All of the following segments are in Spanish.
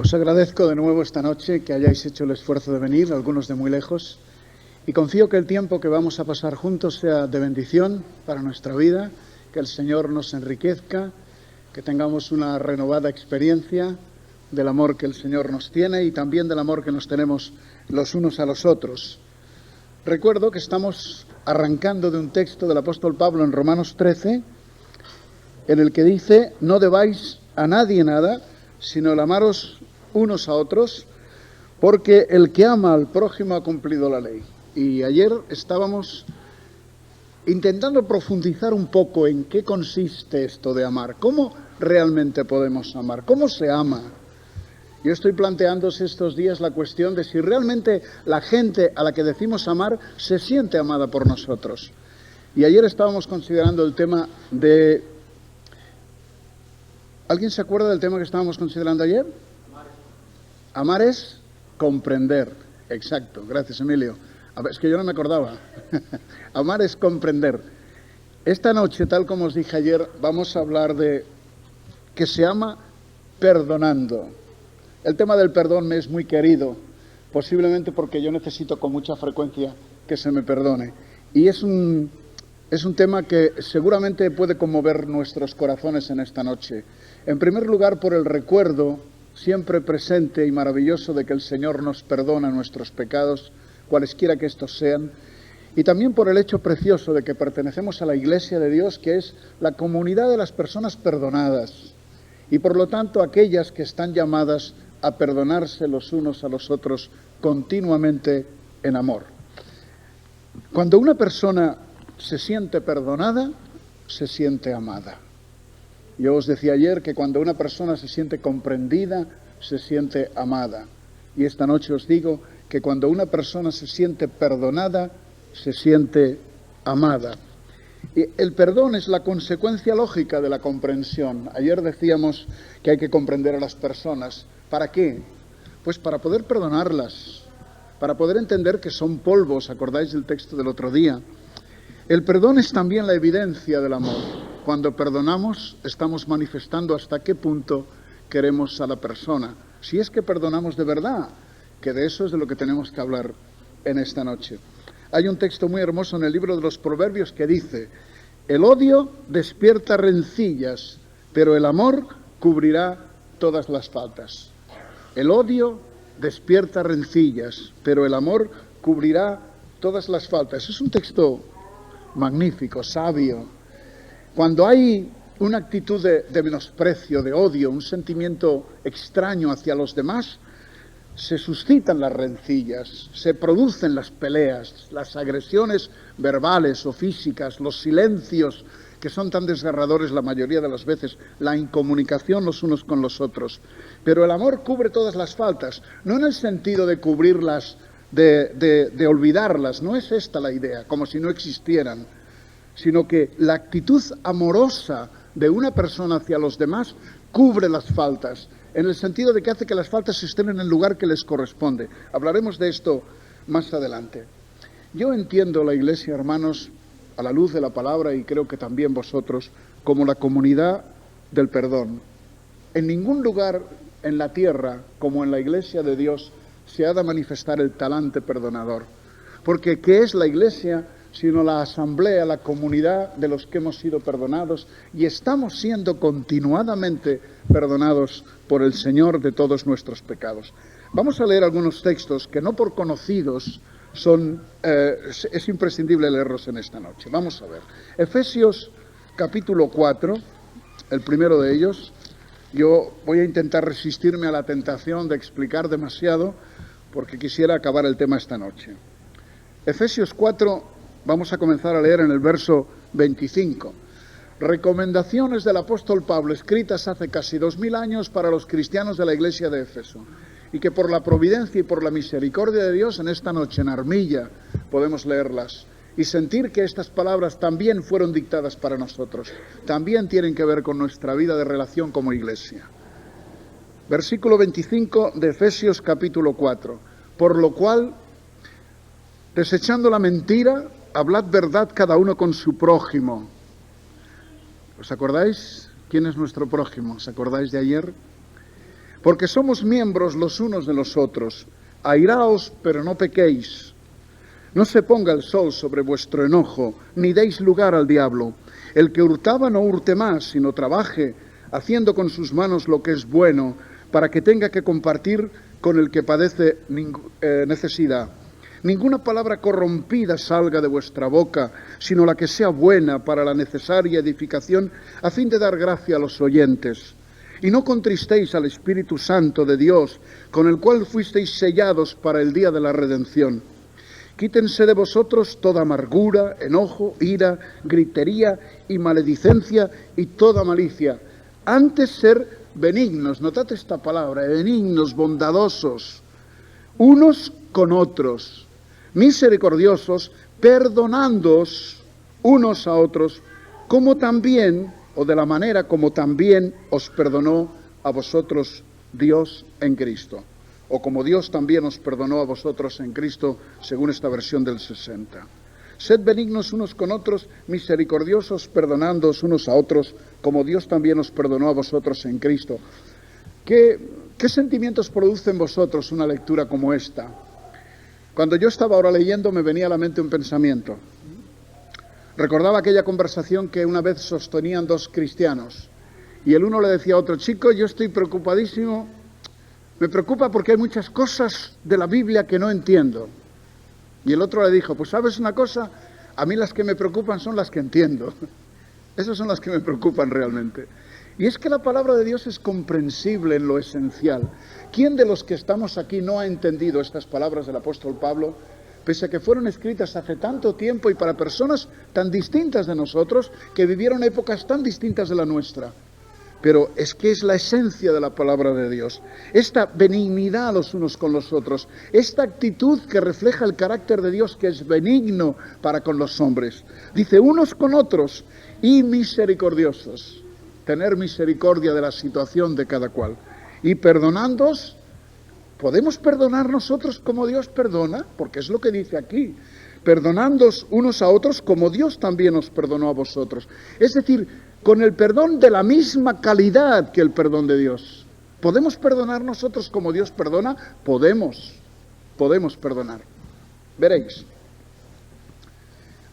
Os agradezco de nuevo esta noche que hayáis hecho el esfuerzo de venir, algunos de muy lejos, y confío que el tiempo que vamos a pasar juntos sea de bendición para nuestra vida, que el Señor nos enriquezca, que tengamos una renovada experiencia del amor que el Señor nos tiene y también del amor que nos tenemos los unos a los otros. Recuerdo que estamos arrancando de un texto del apóstol Pablo en Romanos 13, en el que dice: no debáis a nadie nada, sino el amaros unos a otros, porque el que ama al prójimo ha cumplido la ley. Y ayer estábamos intentando profundizar un poco en qué consiste esto de amar, cómo realmente podemos amar, cómo se ama. Yo estoy planteándose estos días la cuestión de si realmente la gente a la que decimos amar se siente amada por nosotros. Y ayer estábamos considerando el tema de... ¿Alguien se acuerda del tema que estábamos considerando ayer? Amar es comprender. Exacto, gracias Emilio. A ver, es que yo no me acordaba. Amar es comprender. Esta noche, tal como os dije ayer, vamos a hablar de que se ama perdonando. El tema del perdón me es muy querido, posiblemente porque yo necesito con mucha frecuencia que se me perdone. Y es un tema que seguramente puede conmover nuestros corazones en esta noche. En primer lugar, por el recuerdo siempre presente y maravilloso de que el Señor nos perdona nuestros pecados, cualesquiera que estos sean, y también por el hecho precioso de que pertenecemos a la Iglesia de Dios, que es la comunidad de las personas perdonadas, y por lo tanto aquellas que están llamadas a perdonarse los unos a los otros continuamente en amor. Cuando una persona se siente perdonada, se siente amada. Yo os decía ayer que cuando una persona se siente comprendida, se siente amada. Y esta noche os digo que cuando una persona se siente perdonada, se siente amada. Y el perdón es la consecuencia lógica de la comprensión. Ayer decíamos que hay que comprender a las personas. ¿Para qué? Pues para poder perdonarlas, para poder entender que son polvos. ¿Acordáis del texto del otro día? El perdón es también la evidencia del amor. Cuando perdonamos, estamos manifestando hasta qué punto queremos a la persona. Si es que perdonamos de verdad, que de eso es de lo que tenemos que hablar en esta noche. Hay un texto muy hermoso en el libro de los Proverbios que dice: el odio despierta rencillas, pero el amor cubrirá todas las faltas. El odio despierta rencillas, pero el amor cubrirá todas las faltas. Es un texto magnífico, sabio. Cuando hay una actitud de menosprecio, de odio, un sentimiento extraño hacia los demás, se suscitan las rencillas, se producen las peleas, las agresiones verbales o físicas, los silencios que son tan desgarradores la mayoría de las veces, la incomunicación los unos con los otros. Pero el amor cubre todas las faltas, no en el sentido de cubrirlas, de olvidarlas, no es esta la idea, como si no existieran, sino que la actitud amorosa de una persona hacia los demás cubre las faltas, en el sentido de que hace que las faltas estén en el lugar que les corresponde. Hablaremos de esto más adelante. Yo entiendo la Iglesia, hermanos, a la luz de la palabra, y creo que también vosotros, como la comunidad del perdón. En ningún lugar en la tierra, como en la Iglesia de Dios, se ha de manifestar el talante perdonador. Porque ¿qué es la Iglesia sino la asamblea, la comunidad de los que hemos sido perdonados y estamos siendo continuadamente perdonados por el Señor de todos nuestros pecados? Vamos a leer algunos textos que no por conocidos es imprescindible leerlos en esta noche. Vamos a ver. Efesios capítulo 4, el primero de ellos. Yo voy a intentar resistirme a la tentación de explicar demasiado porque quisiera acabar el tema esta noche. Efesios 4, vamos a comenzar a leer en el verso 25. Recomendaciones del apóstol Pablo, escritas hace casi 2000 años para los cristianos de la iglesia de Éfeso, y que por la providencia y por la misericordia de Dios en esta noche en armilla podemos leerlas y sentir que estas palabras también fueron dictadas para nosotros, también tienen que ver con nuestra vida de relación como iglesia. Versículo 25 de Efesios capítulo 4. Por lo cual, desechando la mentira, hablad verdad cada uno con su prójimo. ¿Os acordáis quién es nuestro prójimo? ¿Os acordáis de ayer? porque somos miembros los unos de los otros. Airaos, pero no pequéis. No se ponga el sol sobre vuestro enojo, ni deis lugar al diablo. El que hurtaba no hurte más, sino trabaje, haciendo con sus manos lo que es bueno, para que tenga que compartir con el que padece necesidad. Ninguna palabra corrompida salga de vuestra boca, sino la que sea buena para la necesaria edificación, a fin de dar gracia a los oyentes. Y no contristéis al Espíritu Santo de Dios, con el cual fuisteis sellados para el día de la redención. Quítense de vosotros toda amargura, enojo, ira, gritería y maledicencia y toda malicia. Antes ser benignos, notad esta palabra, benignos, bondadosos, unos con otros, misericordiosos, perdonándoos unos a otros, como también, o de la manera como también os perdonó a vosotros Dios en Cristo. O como Dios también os perdonó a vosotros en Cristo, según esta versión del 60. Sed benignos unos con otros, misericordiosos, perdonándoos unos a otros, como Dios también os perdonó a vosotros en Cristo. ¿Qué sentimientos produce en vosotros una lectura como esta? Cuando yo estaba ahora leyendo, me venía a la mente un pensamiento. Recordaba aquella conversación que una vez sostenían dos cristianos, y el uno le decía a otro: chico, yo estoy preocupadísimo, me preocupa porque hay muchas cosas de la Biblia que no entiendo. Y el otro le dijo: pues sabes una cosa, a mí las que me preocupan son las que entiendo. Esas son las que me preocupan realmente. Y es que la palabra de Dios es comprensible en lo esencial. ¿Quién de los que estamos aquí no ha entendido estas palabras del apóstol Pablo, pese a que fueron escritas hace tanto tiempo y para personas tan distintas de nosotros, que vivieron épocas tan distintas de la nuestra? Pero es que es la esencia de la palabra de Dios. Esta benignidad los unos con los otros, esta actitud que refleja el carácter de Dios, que es benigno para con los hombres. Dice, unos con otros y misericordiosos. Tener misericordia de la situación de cada cual. Y perdonándoos, ¿podemos perdonar nosotros como Dios perdona? Porque es lo que dice aquí. Perdonándoos unos a otros como Dios también os perdonó a vosotros. Es decir, con el perdón de la misma calidad que el perdón de Dios. ¿Podemos perdonar nosotros como Dios perdona? Podemos perdonar. Veréis,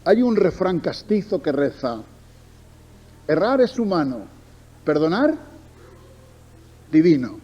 hay un refrán castizo que reza: errar es humano, perdonar, divino.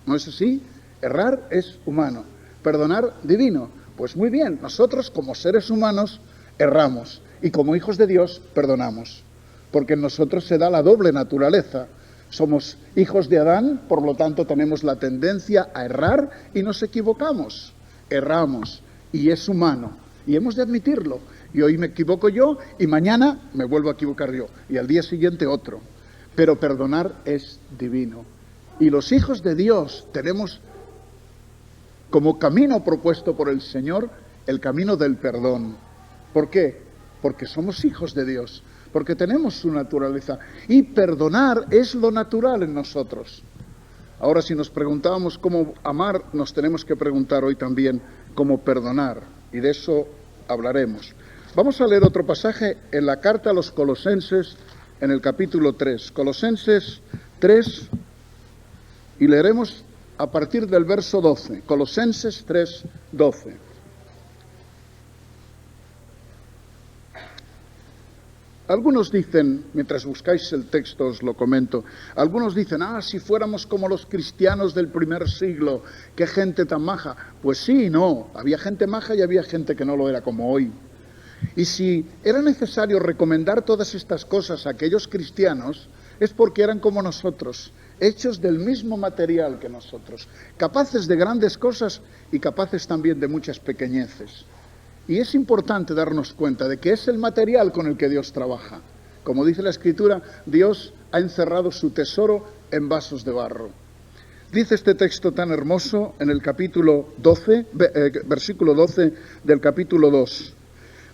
¿No es así? Errar es humano, perdonar, divino. Pues muy bien, nosotros como seres humanos erramos y como hijos de Dios perdonamos. Porque en nosotros se da la doble naturaleza. Somos hijos de Adán, por lo tanto tenemos la tendencia a errar y nos equivocamos. Erramos y es humano y hemos de admitirlo. Y hoy me equivoco yo y mañana me vuelvo a equivocar yo y al día siguiente otro. Pero perdonar es divino. Y los hijos de Dios tenemos como camino propuesto por el Señor el camino del perdón. ¿Por qué? Porque somos hijos de Dios. Porque tenemos su naturaleza. Y perdonar es lo natural en nosotros. Ahora, si nos preguntábamos cómo amar, nos tenemos que preguntar hoy también cómo perdonar. Y de eso hablaremos. Vamos a leer otro pasaje en la carta a los Colosenses, en el capítulo 3. Colosenses 3, y leeremos a partir del verso 12. Colosenses 3, 12. Algunos dicen, mientras buscáis el texto os lo comento, algunos dicen, si fuéramos como los cristianos del primer siglo, qué gente tan maja. Pues sí y no, había gente maja y había gente que no lo era como hoy. Y si era necesario recomendar todas estas cosas a aquellos cristianos, es porque eran como nosotros, hechos del mismo material que nosotros, capaces de grandes cosas y capaces también de muchas pequeñeces. Y es importante darnos cuenta de que es el material con el que Dios trabaja. Como dice la Escritura, Dios ha encerrado su tesoro en vasos de barro. Dice este texto tan hermoso en el capítulo 12, versículo 12 del capítulo 2.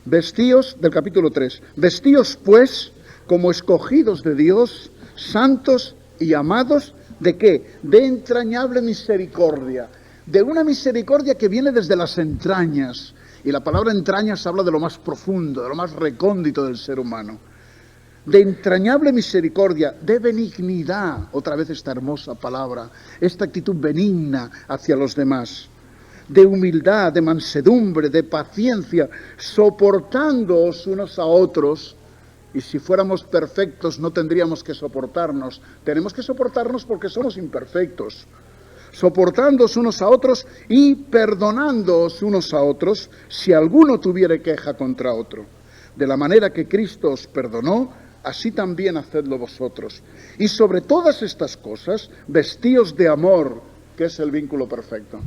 Vestíos, del capítulo 3. Vestíos pues como escogidos de Dios, santos y amados, ¿de qué? De entrañable misericordia. De una misericordia que viene desde las entrañas. Y la palabra entrañas habla de lo más profundo, de lo más recóndito del ser humano. de entrañable misericordia, de benignidad, otra vez esta hermosa palabra, esta actitud benigna hacia los demás, de humildad, de mansedumbre, de paciencia, soportándoos unos a otros. Y si fuéramos perfectos no tendríamos que soportarnos, tenemos que soportarnos porque somos imperfectos, soportándoos unos a otros y perdonándoos unos a otros si alguno tuviere queja contra otro. De la manera que Cristo os perdonó, así también hacedlo vosotros. Y sobre todas estas cosas, vestíos de amor, que es el vínculo perfecto.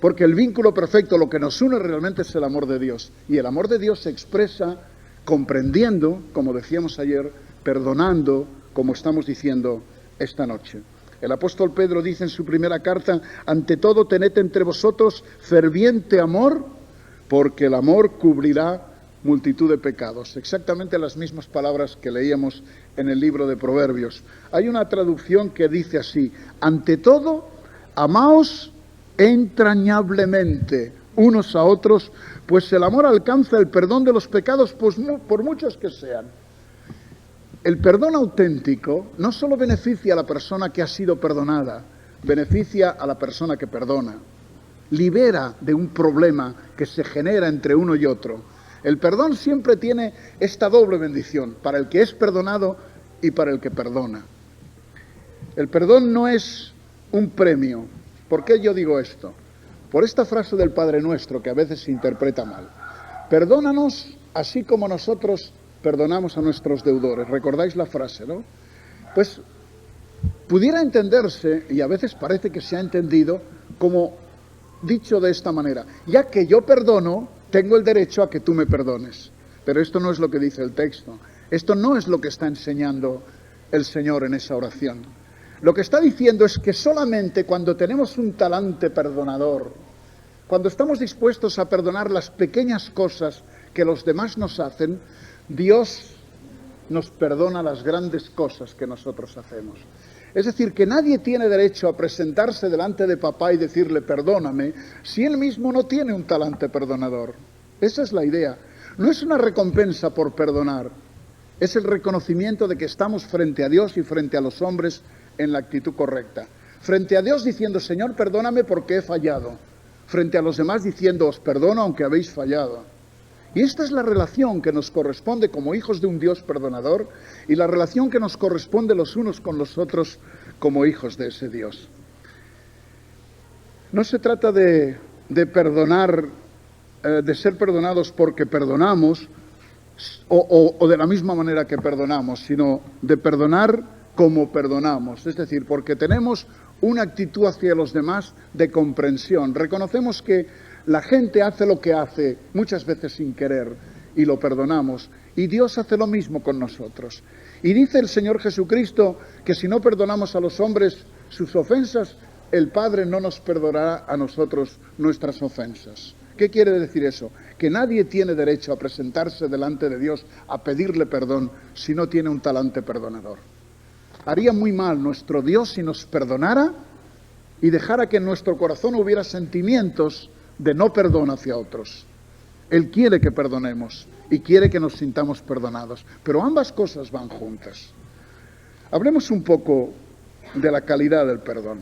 Porque el vínculo perfecto, lo que nos une realmente es el amor de Dios. Y el amor de Dios se expresa comprendiendo, como decíamos ayer, perdonando, como estamos diciendo esta noche. El apóstol Pedro dice en su primera carta: ante todo tened entre vosotros ferviente amor, porque el amor cubrirá multitud de pecados. Exactamente las mismas palabras que leíamos en el libro de Proverbios. Hay una traducción que dice así: ante todo, amaos entrañablemente unos a otros, pues el amor alcanza el perdón de los pecados, pues por muchos que sean. El perdón auténtico no solo beneficia a la persona que ha sido perdonada, beneficia a la persona que perdona. Libera de un problema que se genera entre uno y otro. El perdón siempre tiene esta doble bendición, para el que es perdonado y para el que perdona. El perdón no es un premio. ¿Por qué yo digo esto? Por esta frase del Padre Nuestro, que a veces se interpreta mal. Perdónanos así como nosotros perdonamos a nuestros deudores. ¿Recordáis la frase, no? Pues pudiera entenderse, y a veces parece que se ha entendido, como dicho de esta manera: ya que yo perdono, tengo el derecho a que tú me perdones. Pero esto no es lo que dice el texto. Esto no es lo que está enseñando el Señor en esa oración. Lo que está diciendo es que solamente cuando tenemos un talante perdonador, cuando estamos dispuestos a perdonar las pequeñas cosas que los demás nos hacen, Dios nos perdona las grandes cosas que nosotros hacemos. Es decir, que nadie tiene derecho a presentarse delante de papá y decirle perdóname, si él mismo no tiene un talante perdonador. Esa es la idea. No es una recompensa por perdonar, es el reconocimiento de que estamos frente a Dios y frente a los hombres en la actitud correcta. Frente a Dios diciendo: Señor, perdóname porque he fallado. Frente a los demás diciendo: os perdono aunque habéis fallado. Y esta es la relación que nos corresponde como hijos de un Dios perdonador y la relación que nos corresponde los unos con los otros como hijos de ese Dios. No se trata de perdonar, de ser perdonados porque perdonamos o de la misma manera que perdonamos, sino de perdonar como perdonamos. Es decir, porque tenemos una actitud hacia los demás de comprensión. Reconocemos que la gente hace lo que hace, muchas veces sin querer, y lo perdonamos. Y Dios hace lo mismo con nosotros. Y dice el Señor Jesucristo que si no perdonamos a los hombres sus ofensas, el Padre no nos perdonará a nosotros nuestras ofensas. ¿Qué quiere decir eso? Que nadie tiene derecho a presentarse delante de Dios a pedirle perdón si no tiene un talante perdonador. Haría muy mal nuestro Dios si nos perdonara y dejara que en nuestro corazón hubiera sentimientos de no perdón hacia otros. Él quiere que perdonemos y quiere que nos sintamos perdonados, pero ambas cosas van juntas. Hablemos un poco de la calidad del perdón.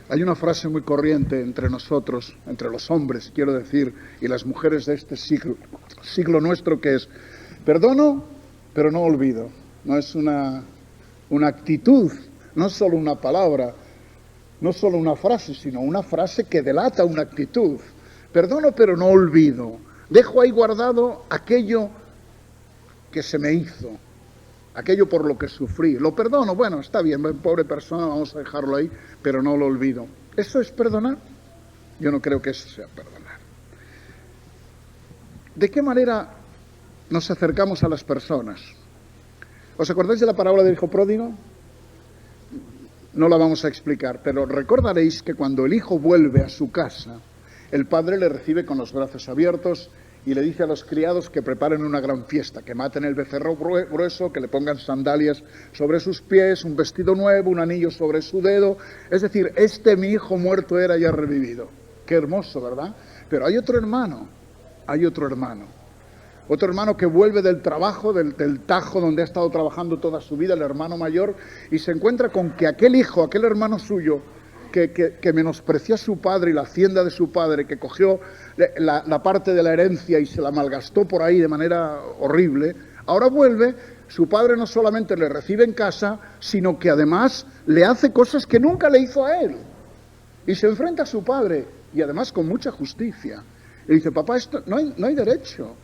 Hay una frase muy corriente entre nosotros, entre los hombres, quiero decir, y las mujeres de este siglo nuestro, que es: perdono, pero no olvido. No es una actitud, no solo una palabra, no solo una frase, sino una frase que delata una actitud. Perdono, pero no olvido. Dejo ahí guardado aquello que se me hizo, aquello por lo que sufrí. Lo perdono, bueno, está bien, pobre persona, vamos a dejarlo ahí, pero no lo olvido. ¿Eso es perdonar? Yo no creo que eso sea perdonar. ¿De qué manera nos acercamos a las personas? ¿Os acordáis de la parábola del hijo pródigo? No la vamos a explicar, pero recordaréis que cuando el hijo vuelve a su casa, el padre le recibe con los brazos abiertos y le dice a los criados que preparen una gran fiesta, que maten el becerro grueso, que le pongan sandalias sobre sus pies, un vestido nuevo, un anillo sobre su dedo. Es decir, mi hijo muerto era ya revivido. Qué hermoso, ¿verdad? Pero hay otro hermano. Otro hermano que vuelve del trabajo, del tajo donde ha estado trabajando toda su vida, el hermano mayor, y se encuentra con que aquel hijo, aquel hermano suyo, que menospreció a su padre y la hacienda de su padre, que cogió la parte de la herencia y se la malgastó por ahí de manera horrible, ahora vuelve, su padre no solamente le recibe en casa, sino que además le hace cosas que nunca le hizo a él. Y se enfrenta a su padre, y además con mucha justicia. Y dice, papá, esto no hay derecho.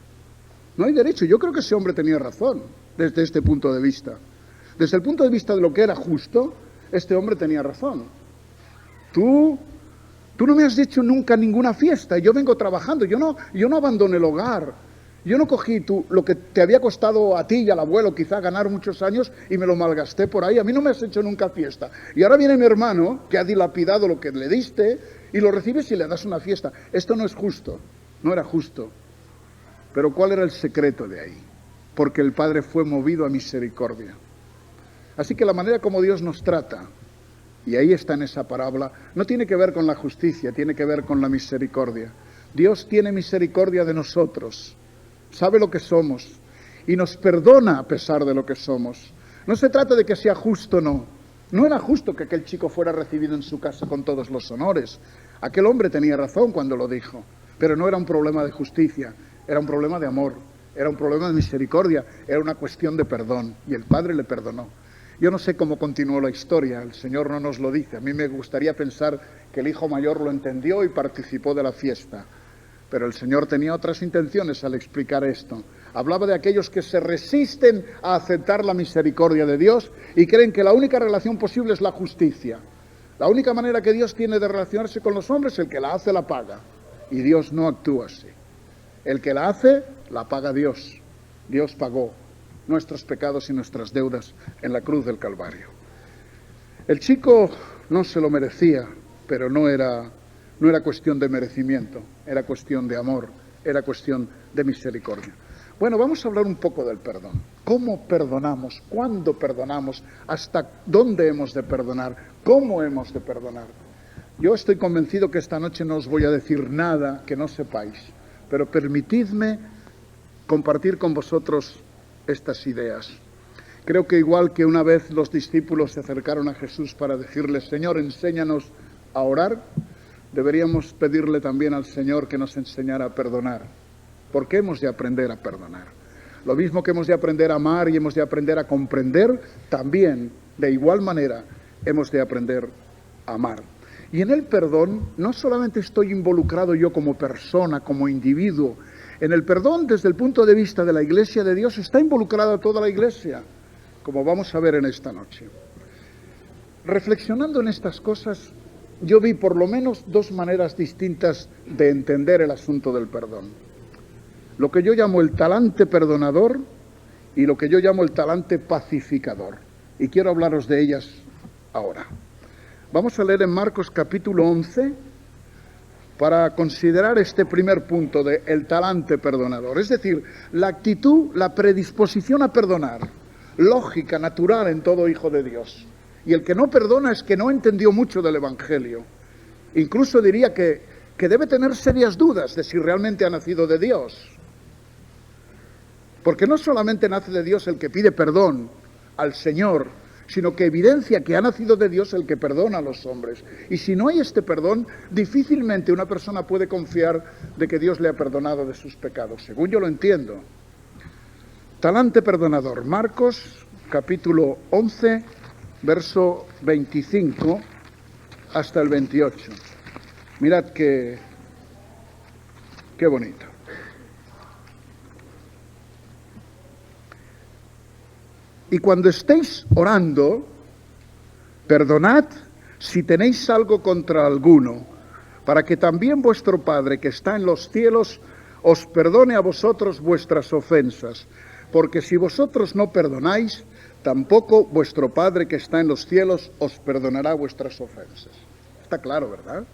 No hay derecho. Yo creo que ese hombre tenía razón desde este punto de vista. Desde el punto de vista de lo que era justo, este hombre tenía razón. Tú no me has hecho nunca ninguna fiesta. Yo vengo trabajando. Yo no abandoné el hogar. Yo no cogí lo que te había costado a ti y al abuelo quizá ganar muchos años y me lo malgasté por ahí. A mí no me has hecho nunca fiesta. Y ahora viene mi hermano que ha dilapidado lo que le diste y lo recibes y le das una fiesta. Esto no es justo. No era justo. Pero ¿cuál era el secreto de ahí? Porque el Padre fue movido a misericordia. Así que la manera como Dios nos trata, y ahí está en esa parábola, no tiene que ver con la justicia, tiene que ver con la misericordia. Dios tiene misericordia de nosotros, sabe lo que somos, y nos perdona a pesar de lo que somos. No se trata de que sea justo, no. No era justo que aquel chico fuera recibido en su casa con todos los honores. Aquel hombre tenía razón cuando lo dijo, pero no era un problema de justicia. Era un problema de amor, era un problema de misericordia, era una cuestión de perdón, y el Padre le perdonó. Yo no sé cómo continuó la historia, el Señor no nos lo dice. A mí me gustaría pensar que el hijo mayor lo entendió y participó de la fiesta, pero el Señor tenía otras intenciones al explicar esto. Hablaba de aquellos que se resisten a aceptar la misericordia de Dios y creen que la única relación posible es la justicia. La única manera que Dios tiene de relacionarse con los hombres, el que la hace la paga, y Dios no actúa así. El que la hace, la paga Dios. Dios pagó nuestros pecados y nuestras deudas en la cruz del Calvario. El chico no se lo merecía, pero no era cuestión de merecimiento, era cuestión de amor, era cuestión de misericordia. Bueno, vamos a hablar un poco del perdón. ¿Cómo perdonamos? ¿Cuándo perdonamos? ¿Hasta dónde hemos de perdonar? ¿Cómo hemos de perdonar? Yo estoy convencido que esta noche no os voy a decir nada que no sepáis. Pero permitidme compartir con vosotros estas ideas. Creo que igual que una vez los discípulos se acercaron a Jesús para decirle, Señor, enséñanos a orar, deberíamos pedirle también al Señor que nos enseñara a perdonar, porque hemos de aprender a perdonar. Lo mismo que hemos de aprender a amar y hemos de aprender a comprender, también, de igual manera, hemos de aprender a amar. Y en el perdón no solamente estoy involucrado yo como persona, como individuo. En el perdón, desde el punto de vista de la Iglesia de Dios, está involucrada toda la Iglesia, como vamos a ver en esta noche. Reflexionando en estas cosas, yo vi por lo menos dos maneras distintas de entender el asunto del perdón. Lo que yo llamo el talante perdonador y lo que yo llamo el talante pacificador. Y quiero hablaros de ellas ahora. Vamos a leer en Marcos capítulo 11 para considerar este primer punto de el talante perdonador. Es decir, la actitud, la predisposición a perdonar, lógica, natural en todo hijo de Dios. Y el que no perdona es que no entendió mucho del Evangelio. Incluso diría que debe tener serias dudas de si realmente ha nacido de Dios. Porque no solamente nace de Dios el que pide perdón al Señor, sino que evidencia que ha nacido de Dios el que perdona a los hombres. Y si no hay este perdón, difícilmente una persona puede confiar de que Dios le ha perdonado de sus pecados, según yo lo entiendo. Talante perdonador, Marcos capítulo 11, verso 25 hasta el 28. Mirad qué bonito. Y cuando estéis orando, perdonad si tenéis algo contra alguno, para que también vuestro Padre que está en los cielos os perdone a vosotros vuestras ofensas. Porque si vosotros no perdonáis, tampoco vuestro Padre que está en los cielos os perdonará vuestras ofensas. Está claro, ¿verdad?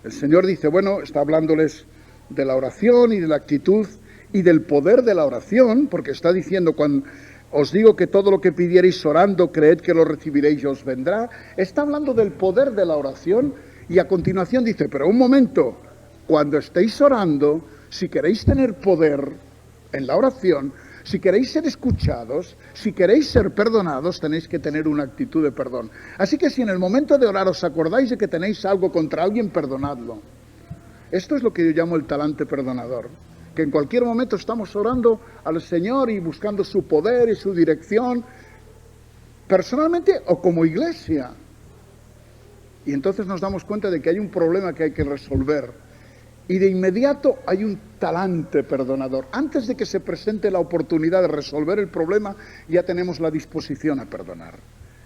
El Señor dice, bueno, está hablándoles de la oración y de la actitud y del poder de la oración, porque está diciendo, cuando os digo que todo lo que pidierais orando, creed que lo recibiréis y os vendrá. Está hablando del poder de la oración y a continuación dice, pero un momento, cuando estéis orando, si queréis tener poder, En la oración, si queréis ser escuchados, si queréis ser perdonados, tenéis que tener una actitud de perdón. Así que si en el momento de orar os acordáis de que tenéis algo contra alguien, perdonadlo. Esto es lo que yo llamo el talante perdonador. Que en cualquier momento estamos orando al Señor y buscando su poder y su dirección, personalmente o como iglesia. Y entonces nos damos cuenta de que hay un problema que hay que resolver. Y de inmediato hay un talante perdonador. Antes de que se presente la oportunidad de resolver el problema, ya tenemos la disposición a perdonar.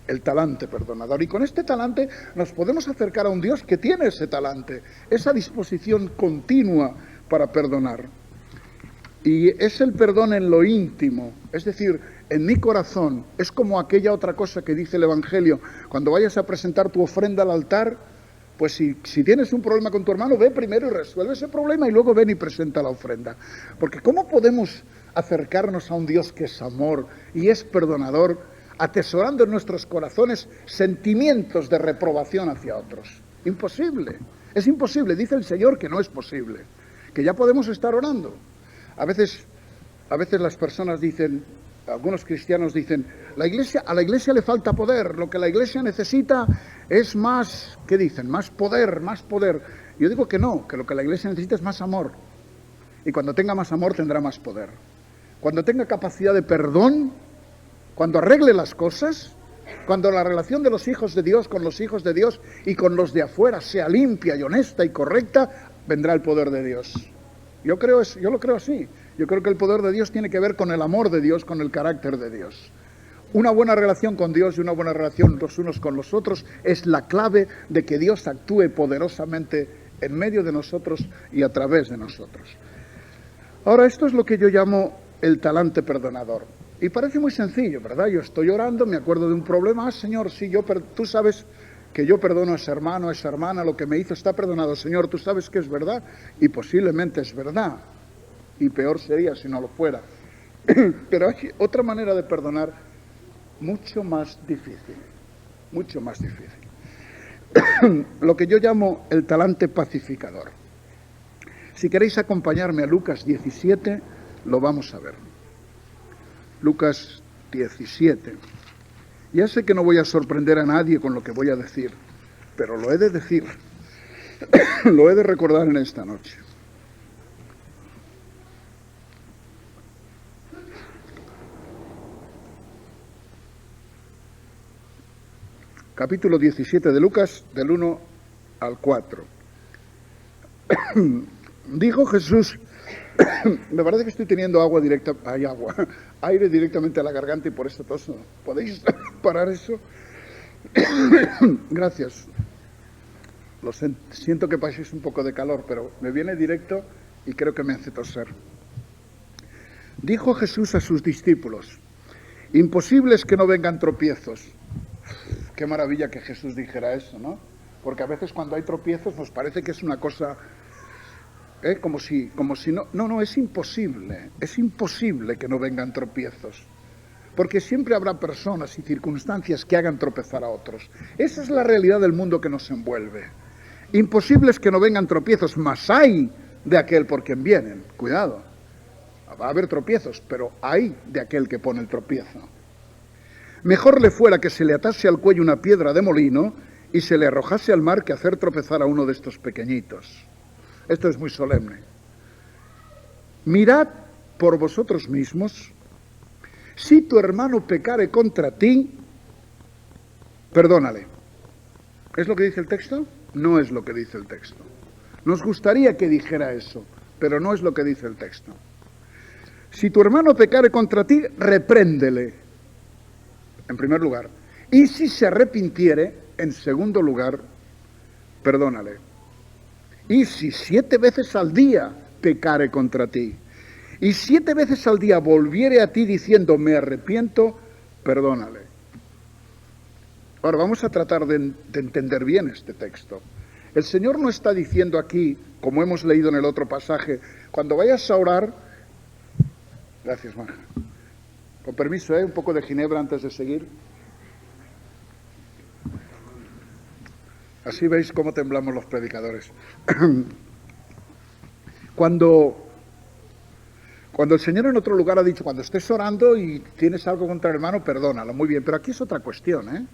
El talante perdonador. Y con este talante nos podemos acercar a un Dios que tiene ese talante, esa disposición continua para perdonar. Y es el perdón en lo íntimo, es decir, en mi corazón. Es como aquella otra cosa que dice el Evangelio. Cuando vayas a presentar tu ofrenda al altar, pues si tienes un problema con tu hermano, ve primero y resuelve ese problema y luego ven y presenta la ofrenda. Porque ¿cómo podemos acercarnos a un Dios que es amor y es perdonador, atesorando en nuestros corazones sentimientos de reprobación hacia otros? Imposible, es imposible. Dice el Señor que no es posible, que ya podemos estar orando. A veces las personas dicen, algunos cristianos dicen, a la iglesia le falta poder, lo que la iglesia necesita es más, ¿qué dicen? Más poder, más poder. Yo digo que no, que lo que la iglesia necesita es más amor. Y cuando tenga más amor tendrá más poder. Cuando tenga capacidad de perdón, cuando arregle las cosas, cuando la relación de los hijos de Dios con los hijos de Dios y con los de afuera sea limpia y honesta y correcta, vendrá el poder de Dios. Yo lo creo así. Yo creo que el poder de Dios tiene que ver con el amor de Dios, con el carácter de Dios. Una buena relación con Dios y una buena relación los unos con los otros es la clave de que Dios actúe poderosamente en medio de nosotros y a través de nosotros. Ahora, esto es lo que yo llamo el talante perdonador. Y parece muy sencillo, ¿verdad? Yo estoy orando, me acuerdo de un problema. Señor, sí, tú sabes que yo perdono a ese hermano, a esa hermana, lo que me hizo está perdonado. Señor, tú sabes que es verdad y posiblemente es verdad. Y peor sería si no lo fuera. Pero hay otra manera de perdonar mucho más difícil. Mucho más difícil. Lo que yo llamo el talante pacificador. Si queréis acompañarme a Lucas 17, lo vamos a ver. Lucas 17. Ya sé que no voy a sorprender a nadie con lo que voy a decir, pero lo he de decir. Lo he de recordar en esta noche. Capítulo 17 de Lucas, del 1 al 4. Dijo Jesús, me parece que estoy teniendo aire directamente a la garganta y por eso toso. ¿Podéis parar eso? Gracias. Siento que paséis un poco de calor, pero me viene directo y creo que me hace toser. Dijo Jesús a sus discípulos, imposible es que no vengan tropiezos. Qué maravilla que Jesús dijera eso, ¿no? Porque a veces cuando hay tropiezos nos parece que es una cosa, como si no. No, es imposible que no vengan tropiezos. Porque siempre habrá personas y circunstancias que hagan tropezar a otros. Esa es la realidad del mundo que nos envuelve. Imposible es que no vengan tropiezos, mas hay de aquel por quien vienen. Cuidado, va a haber tropiezos, pero hay de aquel que pone el tropiezo. Mejor le fuera que se le atase al cuello una piedra de molino y se le arrojase al mar que hacer tropezar a uno de estos pequeñitos. Esto es muy solemne. Mirad por vosotros mismos, si tu hermano pecare contra ti, perdónale. ¿Es lo que dice el texto? No es lo que dice el texto. Nos gustaría que dijera eso, pero no es lo que dice el texto. Si tu hermano pecare contra ti, repréndele. En primer lugar, y si se arrepintiere, en segundo lugar, perdónale. Y si 7 veces al día pecare contra ti, y 7 veces al día volviere a ti diciendo, me arrepiento, perdónale. Ahora vamos a tratar de entender bien este texto. El Señor no está diciendo aquí, como hemos leído en el otro pasaje, cuando vayas a orar, gracias, Maja. Con permiso, un poco de ginebra antes de seguir. Así veis cómo temblamos los predicadores. Cuando Cuando el Señor en otro lugar ha dicho, cuando estés orando y tienes algo contra el hermano, perdónalo. Muy bien, pero aquí es otra cuestión, ¿eh?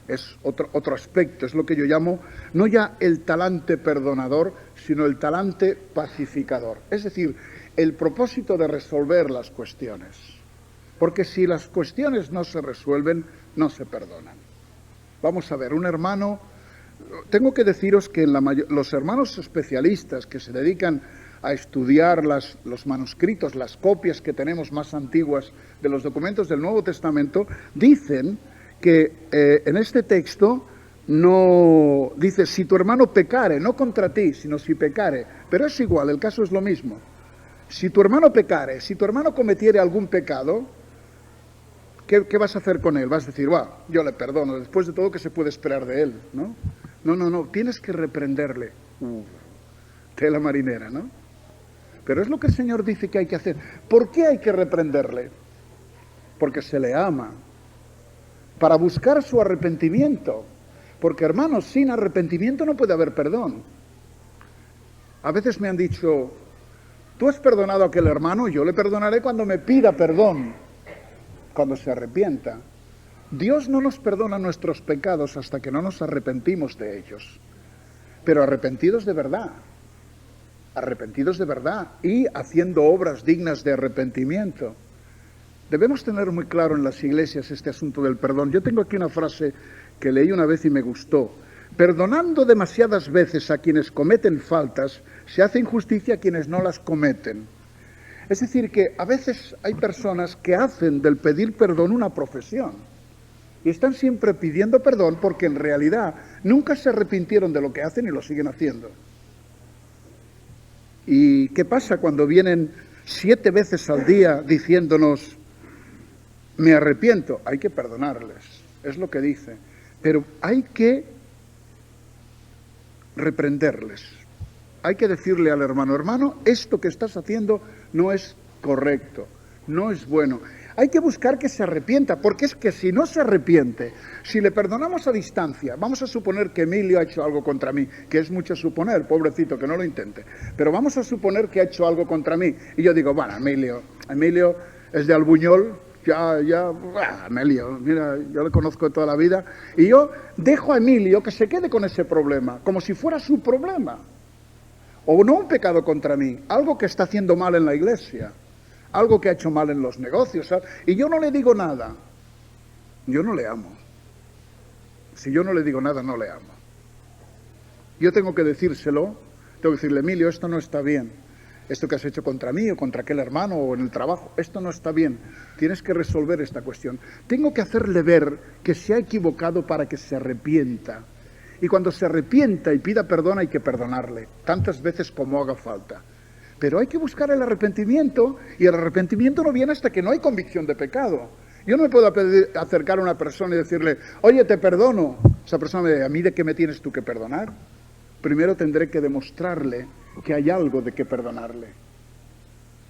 Es otro aspecto, es lo que yo llamo, no ya el talante perdonador, sino el talante pacificador. Es decir, el propósito de resolver las cuestiones. Porque si las cuestiones no se resuelven, no se perdonan. Vamos a ver, un hermano, tengo que deciros que los hermanos especialistas que se dedican a estudiar los manuscritos, las copias que tenemos más antiguas de los documentos del Nuevo Testamento, dicen que en este texto no dice, si tu hermano pecare, no contra ti, sino si pecare, pero es igual, el caso es lo mismo. Si tu hermano pecare, si tu hermano cometiere algún pecado, ¿qué vas a hacer con él? Vas a decir, yo le perdono, después de todo, ¿qué se puede esperar de él? ¿No? No, tienes que reprenderle. Tela marinera, ¿no? Pero es lo que el Señor dice que hay que hacer. ¿Por qué hay que reprenderle? Porque se le ama. Para buscar su arrepentimiento. Porque, hermanos, sin arrepentimiento no puede haber perdón. A veces me han dicho, ¿tú has perdonado a aquel hermano? Yo le perdonaré cuando me pida perdón, cuando se arrepienta. Dios no nos perdona nuestros pecados hasta que no nos arrepentimos de ellos. Pero arrepentidos de verdad. Arrepentidos de verdad y haciendo obras dignas de arrepentimiento. Debemos tener muy claro en las iglesias este asunto del perdón. Yo tengo aquí una frase que leí una vez y me gustó. Perdonando demasiadas veces a quienes cometen faltas, se hace injusticia a quienes no las cometen. Es decir, que a veces hay personas que hacen del pedir perdón una profesión. Y están siempre pidiendo perdón porque en realidad nunca se arrepintieron de lo que hacen y lo siguen haciendo. ¿Y qué pasa cuando vienen 7 veces al día diciéndonos, me arrepiento? Hay que perdonarles, es lo que dice. Pero hay que reprenderles. Hay que decirle al hermano, esto que estás haciendo no es correcto, no es bueno. Hay que buscar que se arrepienta, porque es que si no se arrepiente, si le perdonamos a distancia, vamos a suponer que Emilio ha hecho algo contra mí, que es mucho suponer, pobrecito, que no lo intente, pero vamos a suponer que ha hecho algo contra mí, y yo digo, bueno, Emilio es de Albuñol, Emilio, mira, yo le conozco de toda la vida, y yo dejo a Emilio que se quede con ese problema, como si fuera su problema, o no un pecado contra mí, algo que está haciendo mal en la iglesia, algo que ha hecho mal en los negocios, ¿sabes? Y yo no le digo nada, yo no le amo. Si yo no le digo nada, no le amo. Yo tengo que decírselo, tengo que decirle, Emilio, esto no está bien. Esto que has hecho contra mí o contra aquel hermano o en el trabajo, esto no está bien. Tienes que resolver esta cuestión. Tengo que hacerle ver que se ha equivocado para que se arrepienta. Y cuando se arrepienta y pida perdón, hay que perdonarle, tantas veces como haga falta. Pero hay que buscar el arrepentimiento, y el arrepentimiento no viene hasta que no hay convicción de pecado. Yo no me puedo acercar a una persona y decirle, oye, te perdono. Esa persona me dice, ¿a mí de qué me tienes tú que perdonar? Primero tendré que demostrarle que hay algo de qué perdonarle.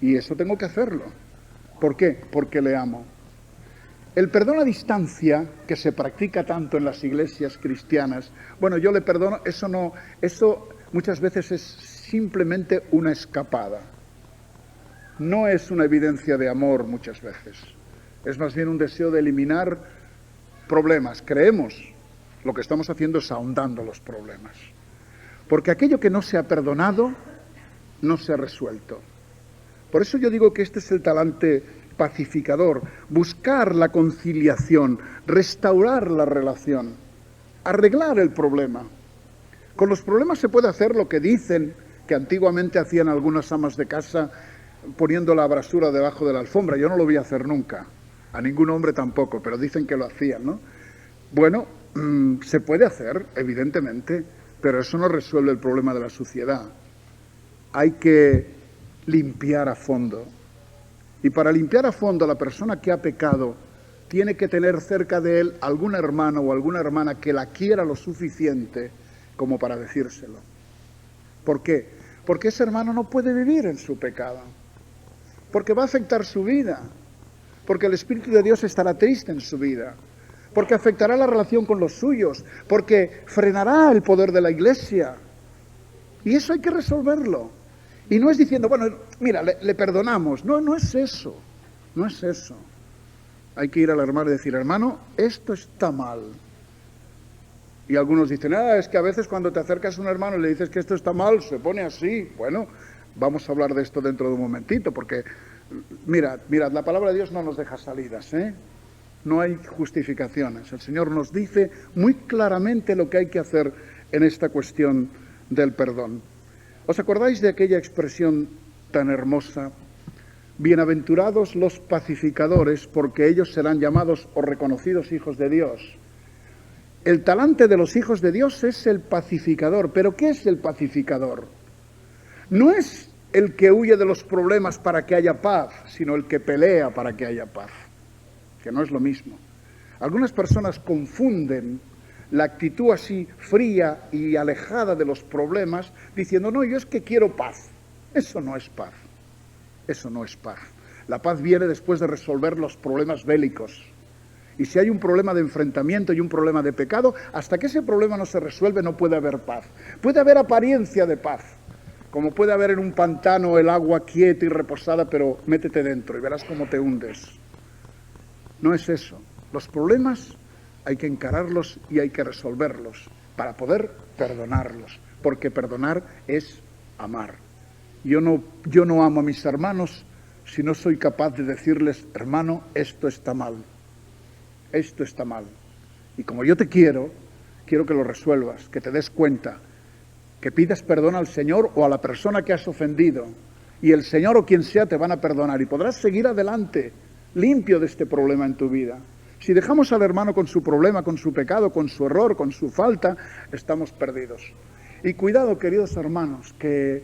Y eso tengo que hacerlo. ¿Por qué? Porque le amo. El perdón a distancia, que se practica tanto en las iglesias cristianas, bueno, yo le perdono, eso muchas veces es simplemente una escapada. No es una evidencia de amor muchas veces. Es más bien un deseo de eliminar problemas. Creemos, lo que estamos haciendo es ahondando los problemas. Porque aquello que no se ha perdonado, no se ha resuelto. Por eso yo digo que este es el talante pacificador. Buscar la conciliación, restaurar la relación, arreglar el problema. Con los problemas se puede hacer lo que dicen que antiguamente hacían algunas amas de casa poniendo la basura debajo de la alfombra. Yo no lo voy a hacer nunca, a ningún hombre tampoco, pero dicen que lo hacían, ¿no? Bueno, se puede hacer, evidentemente, pero eso no resuelve el problema de la suciedad. Hay que limpiar a fondo. Y para limpiar a fondo a la persona que ha pecado, tiene que tener cerca de él algún hermano o alguna hermana que la quiera lo suficiente como para decírselo. ¿Por qué? Porque ese hermano no puede vivir en su pecado. Porque va a afectar su vida. Porque el Espíritu de Dios estará triste en su vida. Porque afectará la relación con los suyos. Porque frenará el poder de la iglesia. Y eso hay que resolverlo. Y no es diciendo, bueno, mira, le perdonamos. No, no es eso. No es eso. Hay que ir al hermano y decir, hermano, esto está mal. Y algunos dicen, es que a veces cuando te acercas a un hermano y le dices que esto está mal, se pone así. Bueno, vamos a hablar de esto dentro de un momentito, porque mirad, la palabra de Dios no nos deja salidas, ¿eh? No hay justificaciones. El Señor nos dice muy claramente lo que hay que hacer en esta cuestión del perdón. ¿Os acordáis de aquella expresión tan hermosa? Bienaventurados los pacificadores, porque ellos serán llamados o reconocidos hijos de Dios. El talante de los hijos de Dios es el pacificador. ¿Pero qué es el pacificador? No es el que huye de los problemas para que haya paz, sino el que pelea para que haya paz, que no es lo mismo. Algunas personas confunden la actitud así fría y alejada de los problemas, diciendo, no, yo es que quiero paz. Eso no es paz. Eso no es paz. La paz viene después de resolver los problemas bélicos. Y si hay un problema de enfrentamiento y un problema de pecado, hasta que ese problema no se resuelve no puede haber paz. Puede haber apariencia de paz, como puede haber en un pantano el agua quieta y reposada, pero métete dentro y verás cómo te hundes. No es eso. Los problemas hay que encararlos y hay que resolverlos para poder perdonarlos, porque perdonar es amar. Yo no amo a mis hermanos si no soy capaz de decirles, hermano, esto está mal. Esto está mal. Y como yo te quiero que lo resuelvas, que te des cuenta, que pidas perdón al Señor o a la persona que has ofendido. Y el Señor o quien sea te van a perdonar y podrás seguir adelante, limpio de este problema en tu vida. Si dejamos al hermano con su problema, con su pecado, con su error, con su falta, estamos perdidos. Y cuidado, queridos hermanos, que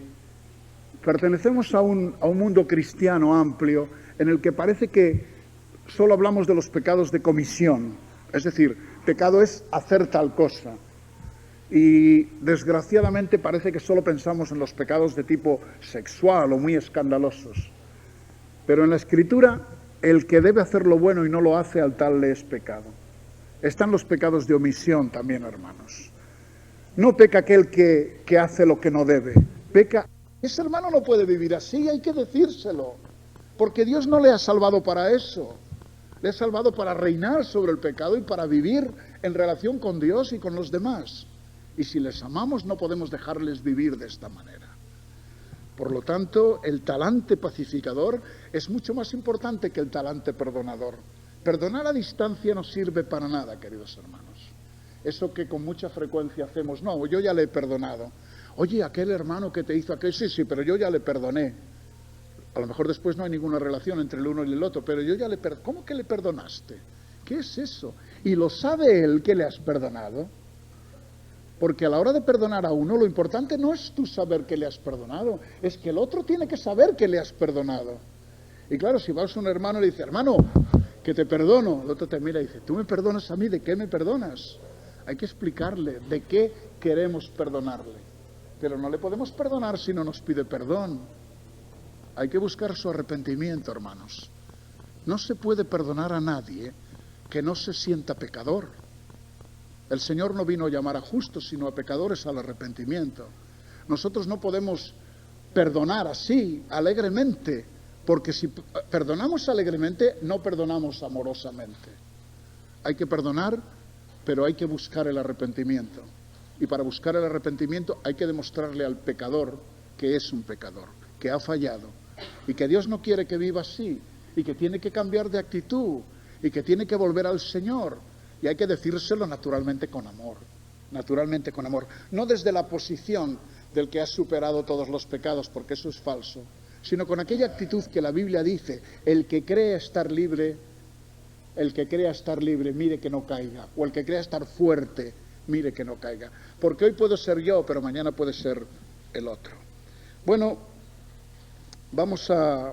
pertenecemos a un mundo cristiano amplio en el que parece que solo hablamos de los pecados de comisión, es decir, pecado es hacer tal cosa. Y desgraciadamente parece que solo pensamos en los pecados de tipo sexual o muy escandalosos. Pero en la Escritura, el que debe hacer lo bueno y no lo hace, al tal le es pecado. Están los pecados de omisión también, hermanos. No peca aquel que hace lo que no debe, peca. Ese hermano no puede vivir así, hay que decírselo, porque Dios no le ha salvado para eso. Le ha salvado para reinar sobre el pecado y para vivir en relación con Dios y con los demás. Y si les amamos, no podemos dejarles vivir de esta manera. Por lo tanto, el talante pacificador es mucho más importante que el talante perdonador. Perdonar a distancia no sirve para nada, queridos hermanos. Eso que con mucha frecuencia hacemos, no, yo ya le he perdonado. Oye, aquel hermano que te hizo aquel, sí, pero yo ya le perdoné. A lo mejor después no hay ninguna relación entre el uno y el otro, pero yo ya le perdoné. ¿Cómo que le perdonaste? ¿Qué es eso? ¿Y lo sabe él que le has perdonado? Porque a la hora de perdonar a uno, lo importante no es tú saber que le has perdonado, es que el otro tiene que saber que le has perdonado. Y claro, si vas a un hermano y le dices, hermano, que te perdono, el otro te mira y dice, ¿tú me perdonas a mí? ¿De qué me perdonas? Hay que explicarle de qué queremos perdonarle. Pero no le podemos perdonar si no nos pide perdón. Hay que buscar su arrepentimiento, hermanos. No se puede perdonar a nadie que no se sienta pecador. El Señor no vino a llamar a justos, sino a pecadores al arrepentimiento. Nosotros no podemos perdonar así, alegremente, porque si perdonamos alegremente, no perdonamos amorosamente. Hay que perdonar, pero hay que buscar el arrepentimiento. Y para buscar el arrepentimiento hay que demostrarle al pecador que es un pecador, que ha fallado, y que Dios no quiere que viva así, y que tiene que cambiar de actitud, y que tiene que volver al Señor. Y hay que decírselo naturalmente con amor, no desde la posición del que ha superado todos los pecados, porque eso es falso, sino con aquella actitud que la Biblia dice, el que cree estar libre, mire que no caiga, o el que crea estar fuerte, mire que no caiga, porque hoy puedo ser yo, pero mañana puede ser el otro. Bueno, vamos a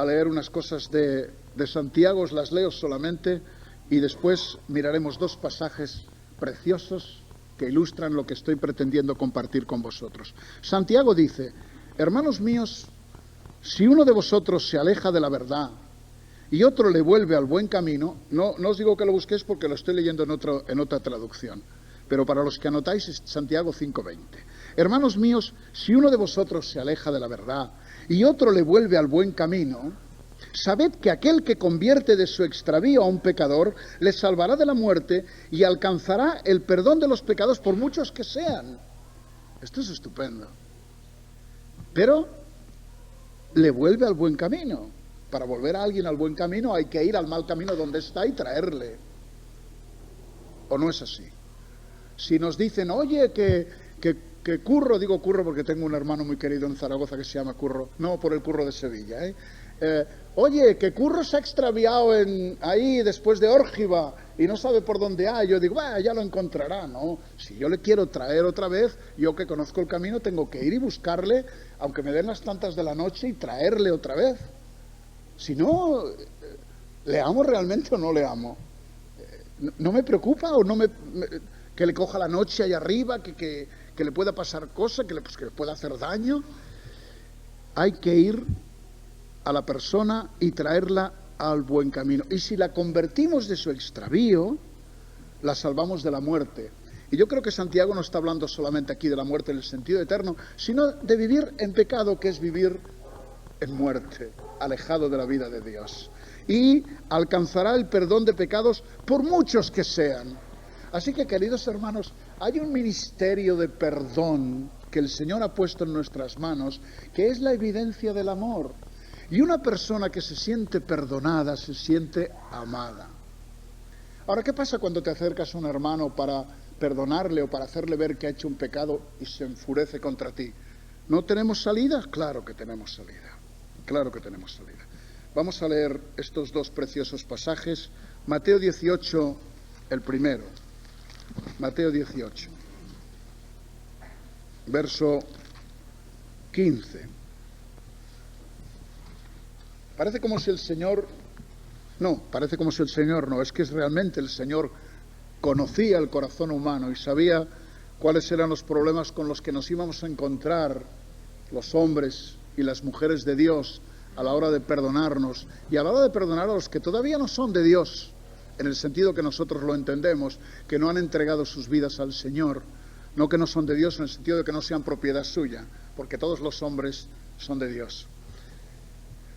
leer unas cosas de Santiago, os las leo solamente, y después miraremos dos pasajes preciosos que ilustran lo que estoy pretendiendo compartir con vosotros. Santiago dice, hermanos míos, si uno de vosotros se aleja de la verdad y otro le vuelve al buen camino, no os digo que lo busquéis porque lo estoy leyendo en otra traducción, pero para los que anotáis es Santiago 5:20. Hermanos míos, si uno de vosotros se aleja de la verdad y otro le vuelve al buen camino, sabed que aquel que convierte de su extravío a un pecador, le salvará de la muerte y alcanzará el perdón de los pecados por muchos que sean. Esto es estupendo. Pero le vuelve al buen camino. Para volver a alguien al buen camino hay que ir al mal camino donde está y traerle. ¿O no es así? Si nos dicen, oye, que Curro, digo Curro porque tengo un hermano muy querido en Zaragoza que se llama Curro, no por el Curro de Sevilla, oye, que Curro se ha extraviado ahí después de Órgiva y no sabe por dónde hay. Yo digo, ya lo encontrará, ¿no? Si yo le quiero traer otra vez, yo que conozco el camino tengo que ir y buscarle, aunque me den las tantas de la noche, y traerle otra vez. Si no, ¿le amo realmente o no le amo? ¿No me preocupa o no que le coja la noche ahí arriba, que le pueda pasar cosas, que le pueda hacer daño? Hay que ir a la persona y traerla al buen camino. Y si la convertimos de su extravío, la salvamos de la muerte. Y yo creo que Santiago no está hablando solamente aquí de la muerte en el sentido eterno, sino de vivir en pecado, que es vivir en muerte, alejado de la vida de Dios. Y alcanzará el perdón de pecados por muchos que sean. Así que, queridos hermanos, hay un ministerio de perdón que el Señor ha puesto en nuestras manos, que es la evidencia del amor. Y una persona que se siente perdonada, se siente amada. Ahora, ¿qué pasa cuando te acercas a un hermano para perdonarle o para hacerle ver que ha hecho un pecado y se enfurece contra ti? ¿No tenemos salida? Claro que tenemos salida. Claro que tenemos salida. Vamos a leer estos dos preciosos pasajes. Mateo 18, el primero. Mateo 18, verso 15. Parece como si el Señor... parece como si el Señor no, es que es realmente el Señor conocía el corazón humano y sabía cuáles eran los problemas con los que nos íbamos a encontrar los hombres y las mujeres de Dios a la hora de perdonarnos y a la hora de perdonar a los que todavía no son de Dios, en el sentido que nosotros lo entendemos, que no han entregado sus vidas al Señor, no que no son de Dios en el sentido de que no sean propiedad suya, porque todos los hombres son de Dios.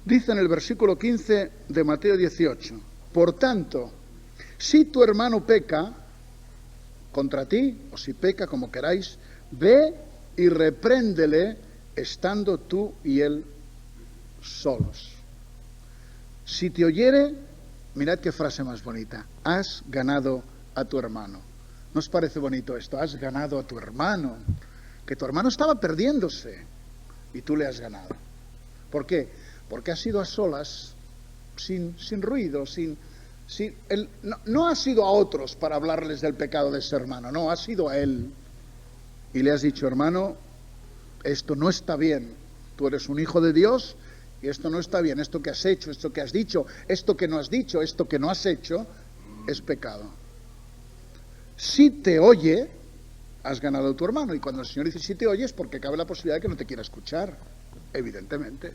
Dice en el versículo 15 de Mateo 18, por tanto, si tu hermano peca contra ti, o si peca como queráis, ve y repréndele estando tú y él solos. Si te oyere, mirad qué frase más bonita, has ganado a tu hermano. ¿No os parece bonito esto? Has ganado a tu hermano, que tu hermano estaba perdiéndose y tú le has ganado. ¿Por qué? Porque has ido a solas, sin ruido, no has ido a otros para hablarles del pecado de ese hermano, no, has ido a él y le has dicho, hermano, esto no está bien, tú eres un hijo de Dios y esto no está bien, esto que has hecho, esto que has dicho, esto que no has dicho, esto que no has hecho, es pecado. Si te oye, has ganado a tu hermano. Y cuando el Señor dice si te oye, es porque cabe la posibilidad de que no te quiera escuchar, evidentemente.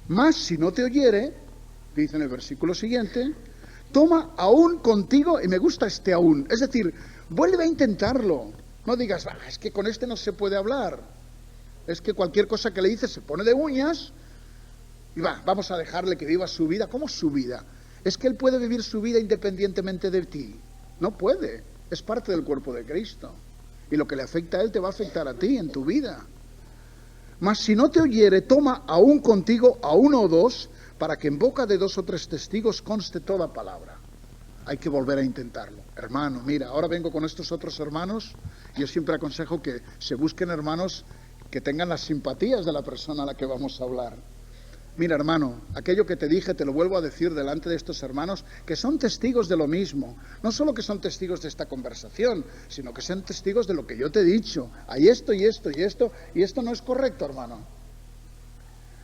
Mas si no te oyere, dice en el versículo siguiente, toma aún contigo, y me gusta este aún, es decir, vuelve a intentarlo. No digas, es que con este no se puede hablar, es que cualquier cosa que le dices se pone de uñas, y vamos a dejarle que viva su vida. ¿Cómo su vida? Es que él puede vivir su vida independientemente de ti. No puede, es parte del cuerpo de Cristo. Y lo que le afecta a él te va a afectar a ti en tu vida. Mas si no te oyere, toma aún contigo a uno o dos, para que en boca de 2 o 3 testigos conste toda palabra. Hay que volver a intentarlo. Hermano, mira, ahora vengo con estos otros hermanos. Yo siempre aconsejo que se busquen hermanos que tengan las simpatías de la persona a la que vamos a hablar. Mira, hermano, aquello que te dije te lo vuelvo a decir delante de estos hermanos, que son testigos de lo mismo. No solo que son testigos de esta conversación, sino que son testigos de lo que yo te he dicho. Hay esto y esto y esto, y esto no es correcto, hermano.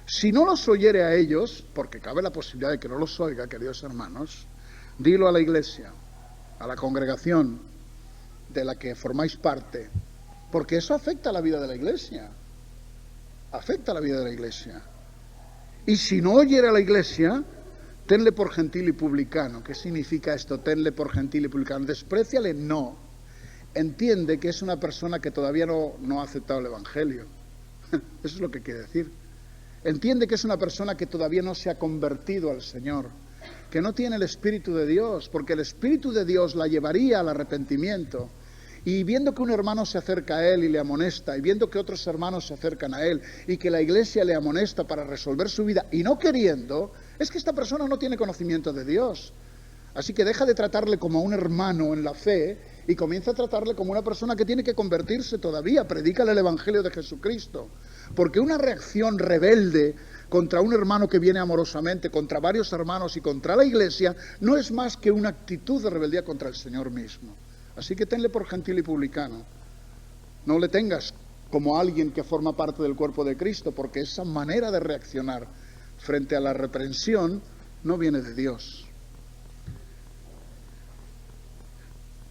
Si no los oyere a ellos, porque cabe la posibilidad de que no los oiga, queridos hermanos, dilo a la iglesia, a la congregación de la que formáis parte, porque eso afecta a la vida de la iglesia. Afecta a la vida de la iglesia. Y si no oyere a la iglesia, tenle por gentil y publicano. ¿Qué significa esto? Tenle por gentil y publicano. Despréciale, no. entiende que es una persona que todavía no ha aceptado el Evangelio. Eso es lo que quiere decir. Entiende que es una persona que todavía no se ha convertido al Señor, que no tiene el Espíritu de Dios, porque el Espíritu de Dios la llevaría al arrepentimiento. Y viendo que un hermano se acerca a él y le amonesta, y viendo que otros hermanos se acercan a él, y que la iglesia le amonesta para resolver su vida, y no queriendo, es que esta persona no tiene conocimiento de Dios. Así que deja de tratarle como a un hermano en la fe, y comienza a tratarle como una persona que tiene que convertirse todavía. Predícale el Evangelio de Jesucristo. Porque una reacción rebelde contra un hermano que viene amorosamente, contra varios hermanos y contra la iglesia, no es más que una actitud de rebeldía contra el Señor mismo. Así que tenle por gentil y publicano. No le tengas como alguien que forma parte del cuerpo de Cristo, porque esa manera de reaccionar frente a la reprensión no viene de Dios.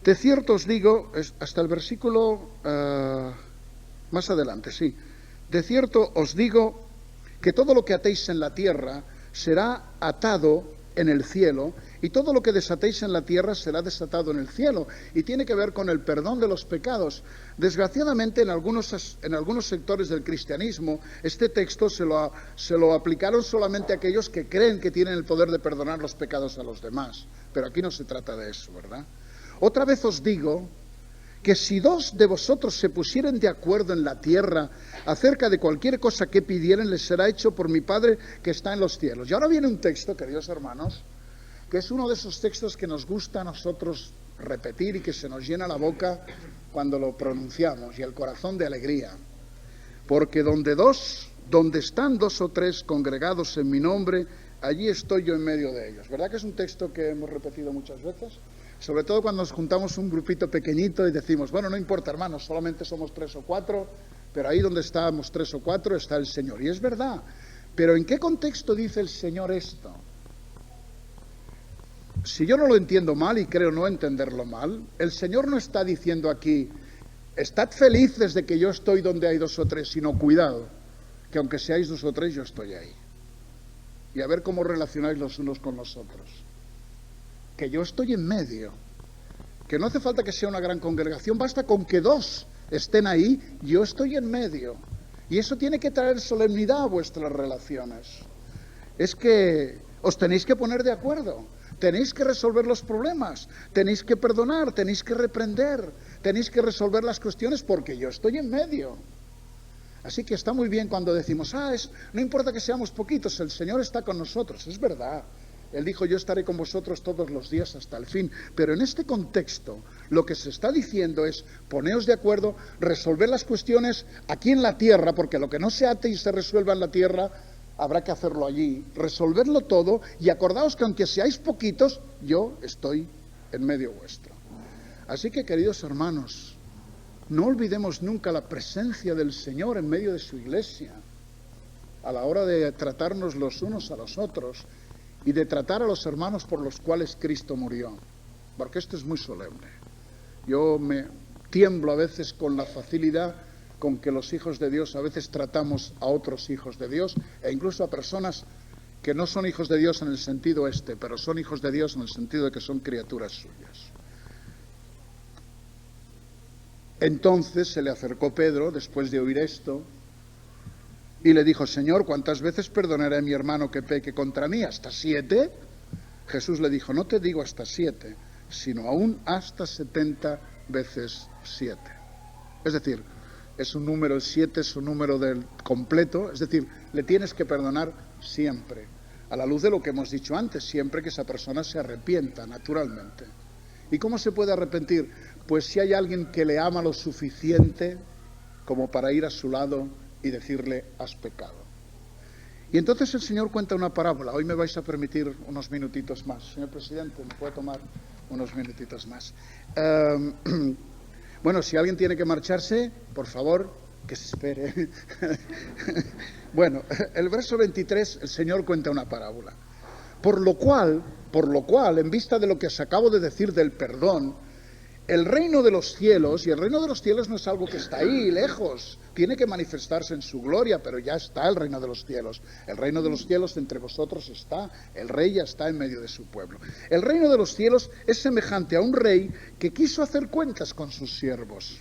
De cierto os digo, hasta el versículo más adelante, sí. De cierto os digo que todo lo que atéis en la tierra será atado en el cielo, y todo lo que desatéis en la tierra será desatado en el cielo. Y tiene que ver con el perdón de los pecados. Desgraciadamente, en algunos sectores del cristianismo, este texto se lo aplicaron solamente a aquellos que creen que tienen el poder de perdonar los pecados a los demás. Pero aquí no se trata de eso, ¿verdad? Otra vez os digo que si dos de vosotros se pusieren de acuerdo en la tierra acerca de cualquier cosa que pidieren, les será hecho por mi Padre que está en los cielos. Y ahora viene un texto, queridos hermanos, que es uno de esos textos que nos gusta a nosotros repetir y que se nos llena la boca cuando lo pronunciamos y el corazón de alegría. Porque donde están dos o tres congregados en mi nombre, allí estoy yo en medio de ellos. ¿Verdad que es un texto que hemos repetido muchas veces? Sobre todo cuando nos juntamos un grupito pequeñito y decimos, bueno, no importa, hermanos, solamente somos 3 o 4, pero ahí donde estamos 3 o 4 está el Señor. Y es verdad, pero ¿en qué contexto dice el Señor esto? Si yo no lo entiendo mal, y creo no entenderlo mal, el Señor no está diciendo aquí, estad felices de que yo estoy donde hay 2 o 3, sino cuidado, que aunque seáis 2 o 3, yo estoy ahí. Y a ver cómo relacionáis los unos con los otros. Que yo estoy en medio, que no hace falta que sea una gran congregación, basta con que 2 estén ahí, yo estoy en medio. Y eso tiene que traer solemnidad a vuestras relaciones. Es que os tenéis que poner de acuerdo, tenéis que resolver los problemas, tenéis que perdonar, tenéis que reprender, tenéis que resolver las cuestiones porque yo estoy en medio. Así que está muy bien cuando decimos, no importa que seamos poquitos, el Señor está con nosotros, es verdad. Él dijo, yo estaré con vosotros todos los días hasta el fin. Pero en este contexto, lo que se está diciendo es, poneos de acuerdo, resolver las cuestiones aquí en la tierra, porque lo que no se ate y se resuelva en la tierra, habrá que hacerlo allí. Resolverlo todo y acordaos que aunque seáis poquitos, yo estoy en medio vuestro. Así que, queridos hermanos, no olvidemos nunca la presencia del Señor en medio de su iglesia, a la hora de tratarnos los unos a los otros, y de tratar a los hermanos por los cuales Cristo murió, porque esto es muy solemne. Yo me tiemblo a veces con la facilidad con que los hijos de Dios a veces tratamos a otros hijos de Dios, e incluso a personas que no son hijos de Dios en el sentido pero son hijos de Dios en el sentido de que son criaturas suyas. Entonces se le acercó Pedro, después de oír esto, y le dijo, Señor, ¿cuántas veces perdonaré a mi hermano que peque contra mí? ¿Hasta 7? Jesús le dijo, no te digo hasta 7, sino aún hasta 70 veces 7. Es decir, es un número, el 7 es un número del completo, es decir, le tienes que perdonar siempre, a la luz de lo que hemos dicho antes, siempre que esa persona se arrepienta, naturalmente. ¿Y cómo se puede arrepentir? Pues si hay alguien que le ama lo suficiente como para ir a su lado y decirle, has pecado. Y entonces el Señor cuenta una parábola. Hoy me vais a permitir unos minutitos más. Señor presidente, ¿me puede tomar unos minutitos más? Bueno, si alguien tiene que marcharse, por favor, que se espere. Bueno, el verso 23, el Señor cuenta una parábola. Por lo cual, en vista de lo que os acabo de decir del perdón, el reino de los cielos, y el reino de los cielos no es algo que está ahí, lejos, tiene que manifestarse en su gloria, pero ya está el reino de los cielos. El reino de los cielos entre vosotros está, el rey ya está en medio de su pueblo. El reino de los cielos es semejante a un rey que quiso hacer cuentas con sus siervos.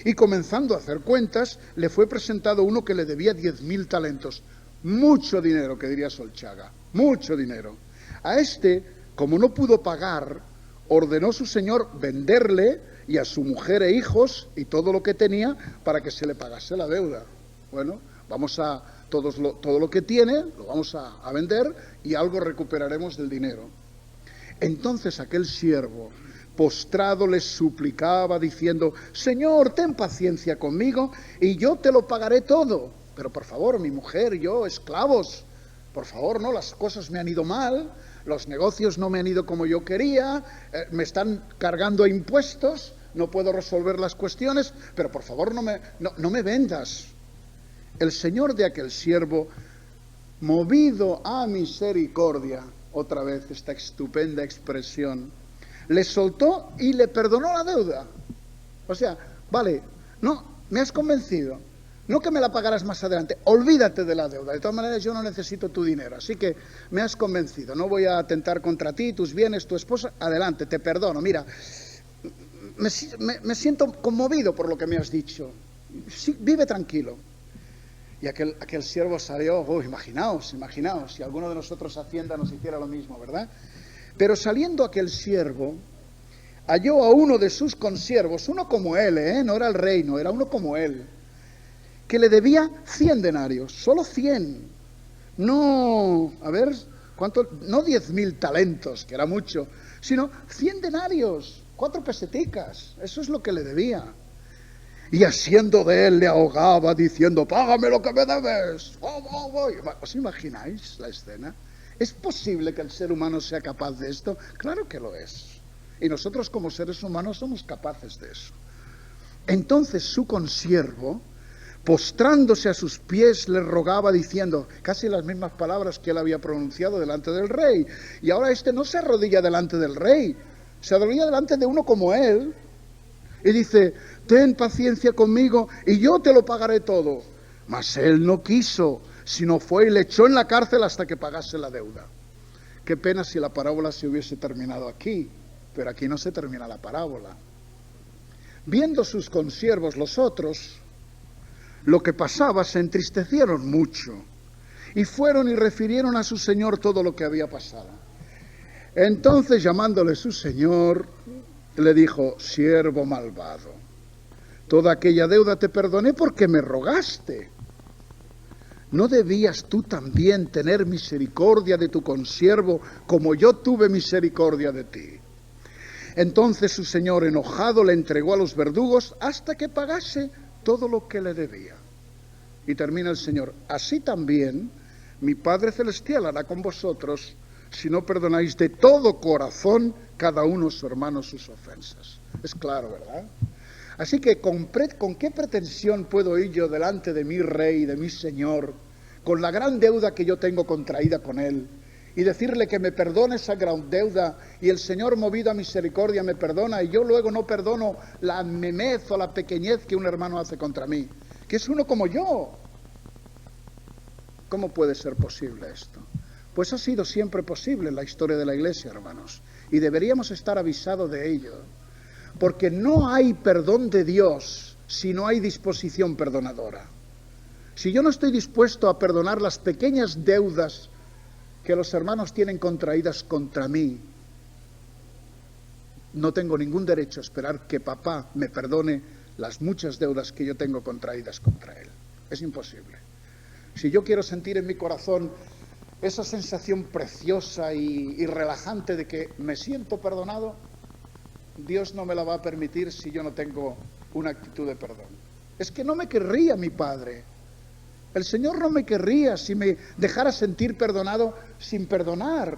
Y comenzando a hacer cuentas, le fue presentado uno que le debía 10.000 talentos. Mucho dinero, que diría Solchaga, mucho dinero. A este, como no pudo pagar, ordenó su señor venderle y a su mujer e hijos y todo lo que tenía para que se le pagase la deuda. Bueno, vamos a todo lo que tiene lo vamos a vender y algo recuperaremos del dinero. Entonces aquel siervo, postrado, les suplicaba diciendo: Señor, ten paciencia conmigo y yo te lo pagaré todo. Pero por favor, mi mujer, yo, esclavos, por favor, no, las cosas me han ido mal. Los negocios no me han ido como yo quería, me están cargando impuestos, no puedo resolver las cuestiones, pero por favor no me vendas. El señor de aquel siervo, movido a misericordia, otra vez esta estupenda expresión, le soltó y le perdonó la deuda. O sea, vale, no, me has convencido. No que me la pagarás más adelante, olvídate de la deuda. De todas maneras, yo no necesito tu dinero, así que me has convencido. No voy a atentar contra ti, tus bienes, tu esposa. Adelante, te perdono. Mira, me siento conmovido por lo que me has dicho. Sí, vive tranquilo. Y aquel siervo salió, imaginaos, si alguno de nosotros Hacienda nos hiciera lo mismo, ¿verdad? Pero saliendo aquel siervo, halló a uno de sus consiervos, uno como él, no era el reino, era uno como él, que le debía 100 denarios, solo 100. No, a ver, ¿cuánto? No 10.000 talentos, que era mucho, sino 100 denarios, 4 peseticas, eso es lo que le debía. Y asiendo de él le ahogaba diciendo: págame lo que me debes. ¿Os imagináis la escena? ¿Es posible que el ser humano sea capaz de esto? Claro que lo es. Y nosotros como seres humanos somos capaces de eso. Entonces su consiervo, postrándose a sus pies, le rogaba diciendo casi las mismas palabras que él había pronunciado delante del rey. Y ahora este no se arrodilla delante del rey, se arrodilla delante de uno como él y dice: ten paciencia conmigo y yo te lo pagaré todo. Mas él no quiso, sino fue y le echó en la cárcel hasta que pagase la deuda. Qué pena si la parábola se hubiese terminado aquí, pero aquí no se termina la parábola. Viendo sus consiervos los otros lo que pasaba, se entristecieron mucho y fueron y refirieron a su señor todo lo que había pasado. Entonces, llamándole su señor, le dijo: siervo malvado, toda aquella deuda te perdoné porque me rogaste. ¿No debías tú también tener misericordia de tu consiervo como yo tuve misericordia de ti? Entonces su señor, enojado, le entregó a los verdugos hasta que pagase todo lo que le debía. Y termina el Señor: así también mi Padre Celestial hará con vosotros si no perdonáis de todo corazón cada uno a su hermano sus ofensas. Es claro, ¿verdad? Así que ¿con qué pretensión puedo ir yo delante de mi Rey, de mi Señor, con la gran deuda que yo tengo contraída con Él, y decirle que me perdone esa gran deuda, y el Señor, movido a misericordia, me perdona, y yo luego no perdono la memez o la pequeñez que un hermano hace contra mí, que es uno como yo? ¿Cómo puede ser posible esto? Pues ha sido siempre posible en la historia de la Iglesia, hermanos, y deberíamos estar avisados de ello, porque no hay perdón de Dios si no hay disposición perdonadora. Si yo no estoy dispuesto a perdonar las pequeñas deudas que los hermanos tienen contraídas contra mí, no tengo ningún derecho a esperar que papá me perdone las muchas deudas que yo tengo contraídas contra él. Es imposible. Si yo quiero sentir en mi corazón esa sensación preciosa y relajante de que me siento perdonado, Dios no me la va a permitir si yo no tengo una actitud de perdón. Es que no me querría mi Padre. El Señor no me querría si me dejara sentir perdonado sin perdonar.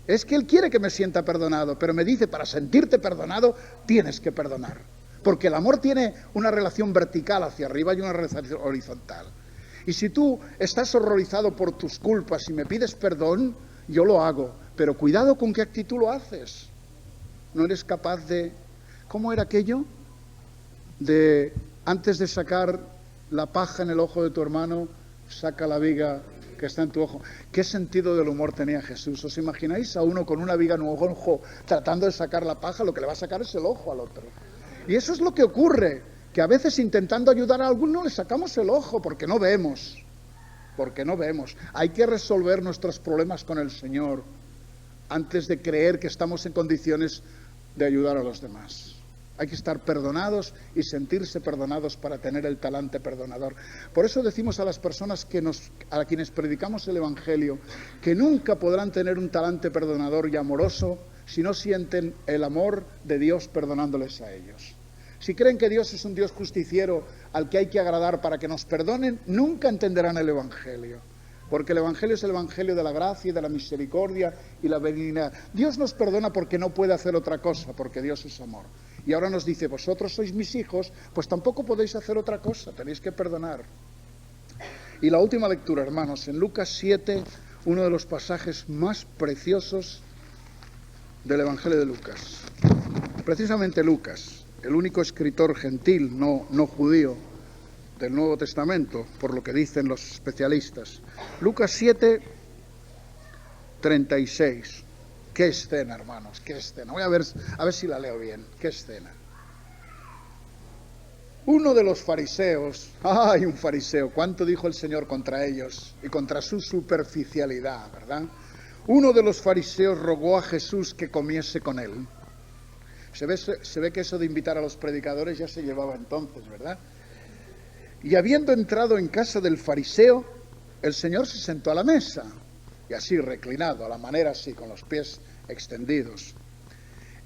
Es que Él quiere que me sienta perdonado, pero me dice: para sentirte perdonado tienes que perdonar. Porque el amor tiene una relación vertical hacia arriba y una relación horizontal. Y si tú estás horrorizado por tus culpas y me pides perdón, yo lo hago. Pero cuidado con qué actitud lo haces. No eres capaz de ¿Cómo era aquello? De antes de sacar la paja en el ojo de tu hermano, saca la viga que está en tu ojo. ¿Qué sentido del humor tenía Jesús? ¿Os imagináis a uno con una viga en un ojo tratando de sacar la paja? Lo que le va a sacar es el ojo al otro. Y eso es lo que ocurre, que a veces intentando ayudar a alguno le sacamos el ojo porque no vemos. Porque no vemos. Hay que resolver nuestros problemas con el Señor antes de creer que estamos en condiciones de ayudar a los demás. Hay que estar perdonados y sentirse perdonados para tener el talante perdonador. Por eso decimos a las personas a quienes predicamos el Evangelio que nunca podrán tener un talante perdonador y amoroso si no sienten el amor de Dios perdonándoles a ellos. Si creen que Dios es un Dios justiciero al que hay que agradar para que nos perdonen, nunca entenderán el Evangelio. Porque el Evangelio es el Evangelio de la gracia y de la misericordia y la benignidad. Dios nos perdona porque no puede hacer otra cosa, porque Dios es amor. Y ahora nos dice, vosotros sois mis hijos, pues tampoco podéis hacer otra cosa, tenéis que perdonar. Y la última lectura, hermanos, en Lucas 7, uno de los pasajes más preciosos del Evangelio de Lucas. Precisamente Lucas, el único escritor gentil, no judío, del Nuevo Testamento, por lo que dicen los especialistas. Lucas 7, 36. ¡Qué escena, hermanos! ¡Qué escena! Voy a ver si la leo bien. ¡Qué escena! Uno de los fariseos, ¡ay, un fariseo! ¿Cuánto dijo el Señor contra ellos y contra su superficialidad, verdad? Uno de los fariseos rogó a Jesús que comiese con él. Se ve que eso de invitar a los predicadores ya se llevaba entonces, ¿verdad? Y habiendo entrado en casa del fariseo, el Señor se sentó a la mesa. Y así reclinado, a la manera así, con los pies extendidos.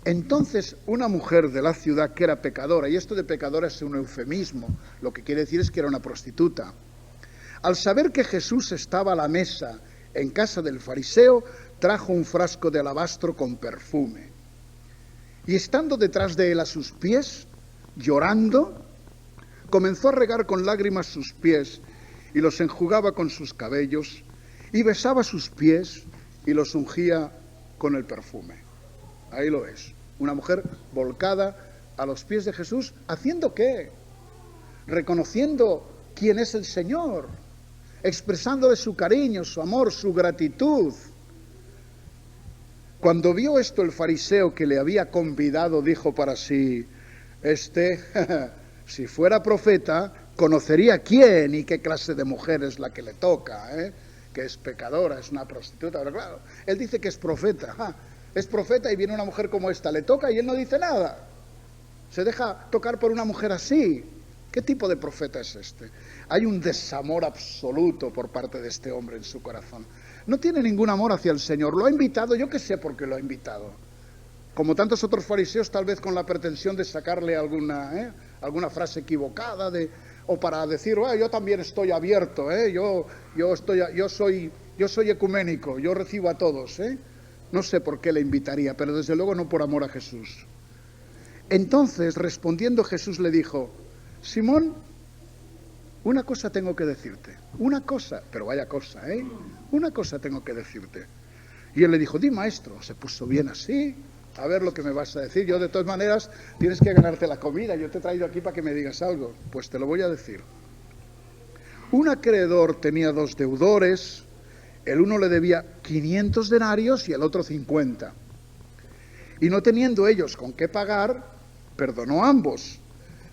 Entonces una mujer de la ciudad que era pecadora, y esto de pecadora es un eufemismo, lo que quiere decir es que era una prostituta, al saber que Jesús estaba a la mesa en casa del fariseo, trajo un frasco de alabastro con perfume. Y estando detrás de él a sus pies, llorando, comenzó a regar con lágrimas sus pies y los enjugaba con sus cabellos, y besaba sus pies y los ungía con el perfume. Ahí lo es. Una mujer volcada a los pies de Jesús, ¿haciendo qué? Reconociendo quién es el Señor, expresándole su cariño, su amor, su gratitud. Cuando vio esto el fariseo que le había convidado, dijo para sí, si fuera profeta, conocería quién y qué clase de mujer es la que le toca, que es pecadora, es una prostituta, pero claro, él dice que es profeta, es profeta y viene una mujer como esta, le toca y él no dice nada, se deja tocar por una mujer así. ¿Qué tipo de profeta es este? Hay un desamor absoluto por parte de este hombre en su corazón, no tiene ningún amor hacia el Señor, lo ha invitado, yo qué sé por qué lo ha invitado, como tantos otros fariseos, tal vez con la pretensión de sacarle alguna frase equivocada, o para decir, yo también estoy abierto, yo soy ecuménico, yo recibo a todos, No sé por qué le invitaría, pero desde luego no por amor a Jesús. Entonces, respondiendo Jesús le dijo, Simón, una cosa tengo que decirte, una cosa, pero vaya cosa, una cosa tengo que decirte. Y él le dijo, di maestro, se puso bien así, a ver lo que me vas a decir. Yo de todas maneras tienes que ganarte la comida, yo te he traído aquí para que me digas algo. Pues te lo voy a decir. Un acreedor tenía 2 deudores, el uno le debía 500 denarios y el otro 50. Y no teniendo ellos con qué pagar, perdonó a ambos.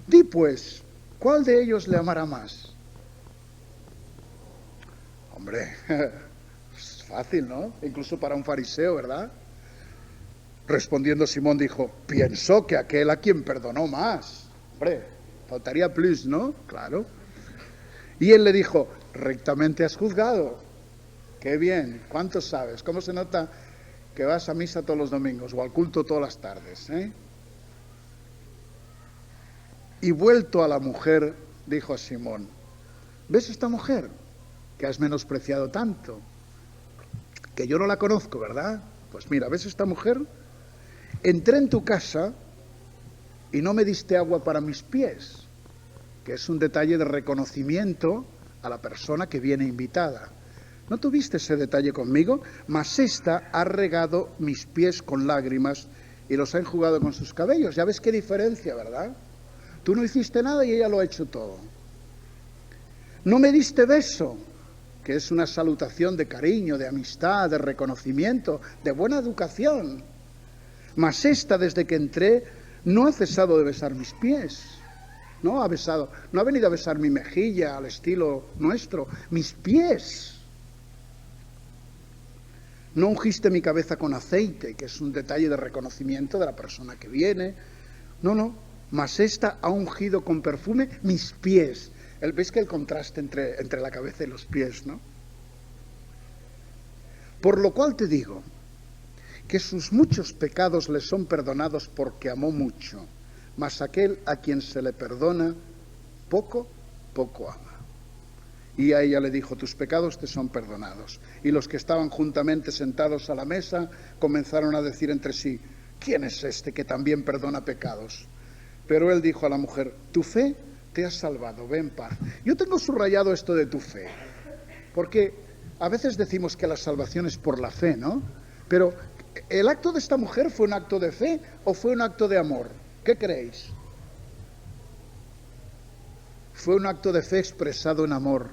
Di pues, ¿cuál de ellos le amará más? Hombre, es fácil, ¿no? Incluso para un fariseo, ¿verdad? Respondiendo Simón dijo, pienso que aquel a quien perdonó más. Hombre, faltaría plus, ¿no? Claro. Y él le dijo, rectamente has juzgado. Qué bien, ¿cuánto sabes? ¿Cómo se nota que vas a misa todos los domingos o al culto todas las tardes? Y vuelto a la mujer, dijo a Simón, ¿ves esta mujer que has menospreciado tanto? Que yo no la conozco, ¿verdad? Pues mira, ¿ves esta mujer? Entré en tu casa y no me diste agua para mis pies, que es un detalle de reconocimiento a la persona que viene invitada. ¿No tuviste ese detalle conmigo? Mas esta ha regado mis pies con lágrimas y los ha enjugado con sus cabellos. Ya ves qué diferencia, ¿verdad? Tú no hiciste nada y ella lo ha hecho todo. No me diste beso, que es una salutación de cariño, de amistad, de reconocimiento, de buena educación. Mas esta, desde que entré, no ha cesado de besar mis pies. No ha venido a besar mi mejilla al estilo nuestro, mis pies. No ungiste mi cabeza con aceite, que es un detalle de reconocimiento de la persona que viene. No, mas esta ha ungido con perfume mis pies. ¿Veis que el contraste entre la cabeza y los pies, no? Por lo cual te digo que sus muchos pecados le son perdonados porque amó mucho, mas aquel a quien se le perdona poco, poco ama. Y a ella le dijo, tus pecados te son perdonados. Y los que estaban juntamente sentados a la mesa comenzaron a decir entre sí, ¿quién es este que también perdona pecados? Pero él dijo a la mujer, tu fe te ha salvado, ve en paz. Yo tengo subrayado esto de tu fe, porque a veces decimos que la salvación es por la fe, ¿no? Pero ¿el acto de esta mujer fue un acto de fe o fue un acto de amor? ¿Qué creéis? Fue un acto de fe expresado en amor.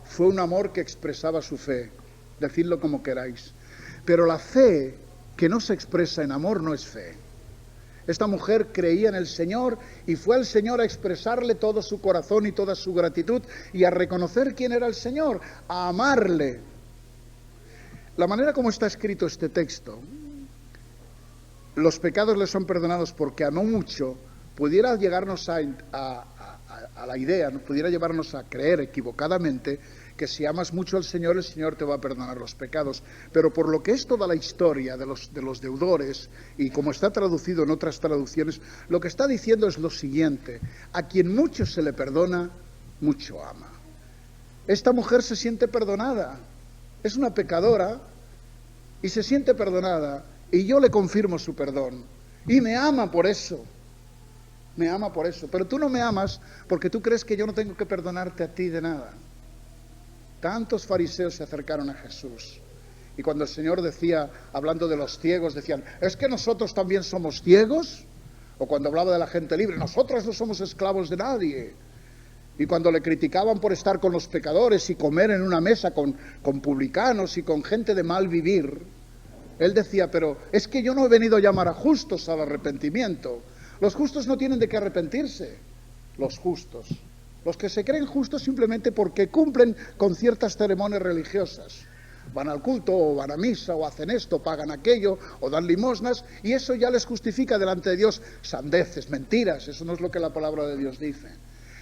Fue un amor que expresaba su fe. Decidlo como queráis. Pero la fe que no se expresa en amor no es fe. Esta mujer creía en el Señor y fue al Señor a expresarle todo su corazón y toda su gratitud y a reconocer quién era el Señor, a amarle. La manera como está escrito este texto, los pecados le son perdonados porque amó mucho, pudiera llegarnos a la idea, pudiera llevarnos a creer equivocadamente que si amas mucho al Señor, el Señor te va a perdonar los pecados. Pero por lo que es toda la historia de los deudores, y como está traducido en otras traducciones, lo que está diciendo es lo siguiente: a quien mucho se le perdona, mucho ama. Esta mujer se siente perdonada, es una pecadora y se siente perdonada, y yo le confirmo su perdón, y me ama por eso. Me ama por eso, pero tú no me amas porque tú crees que yo no tengo que perdonarte a ti de nada. Tantos fariseos se acercaron a Jesús y cuando el Señor decía, hablando de los ciegos, decían, ¿es que nosotros también somos ciegos? O cuando hablaba de la gente libre, nosotros no somos esclavos de nadie. Y cuando le criticaban por estar con los pecadores y comer en una mesa con publicanos y con gente de mal vivir, él decía, pero es que yo no he venido a llamar a justos al arrepentimiento. Los justos no tienen de qué arrepentirse, los justos. Los que se creen justos simplemente porque cumplen con ciertas ceremonias religiosas. Van al culto, o van a misa, o hacen esto, pagan aquello, o dan limosnas, y eso ya les justifica delante de Dios sandeces, mentiras. Eso no es lo que la palabra de Dios dice.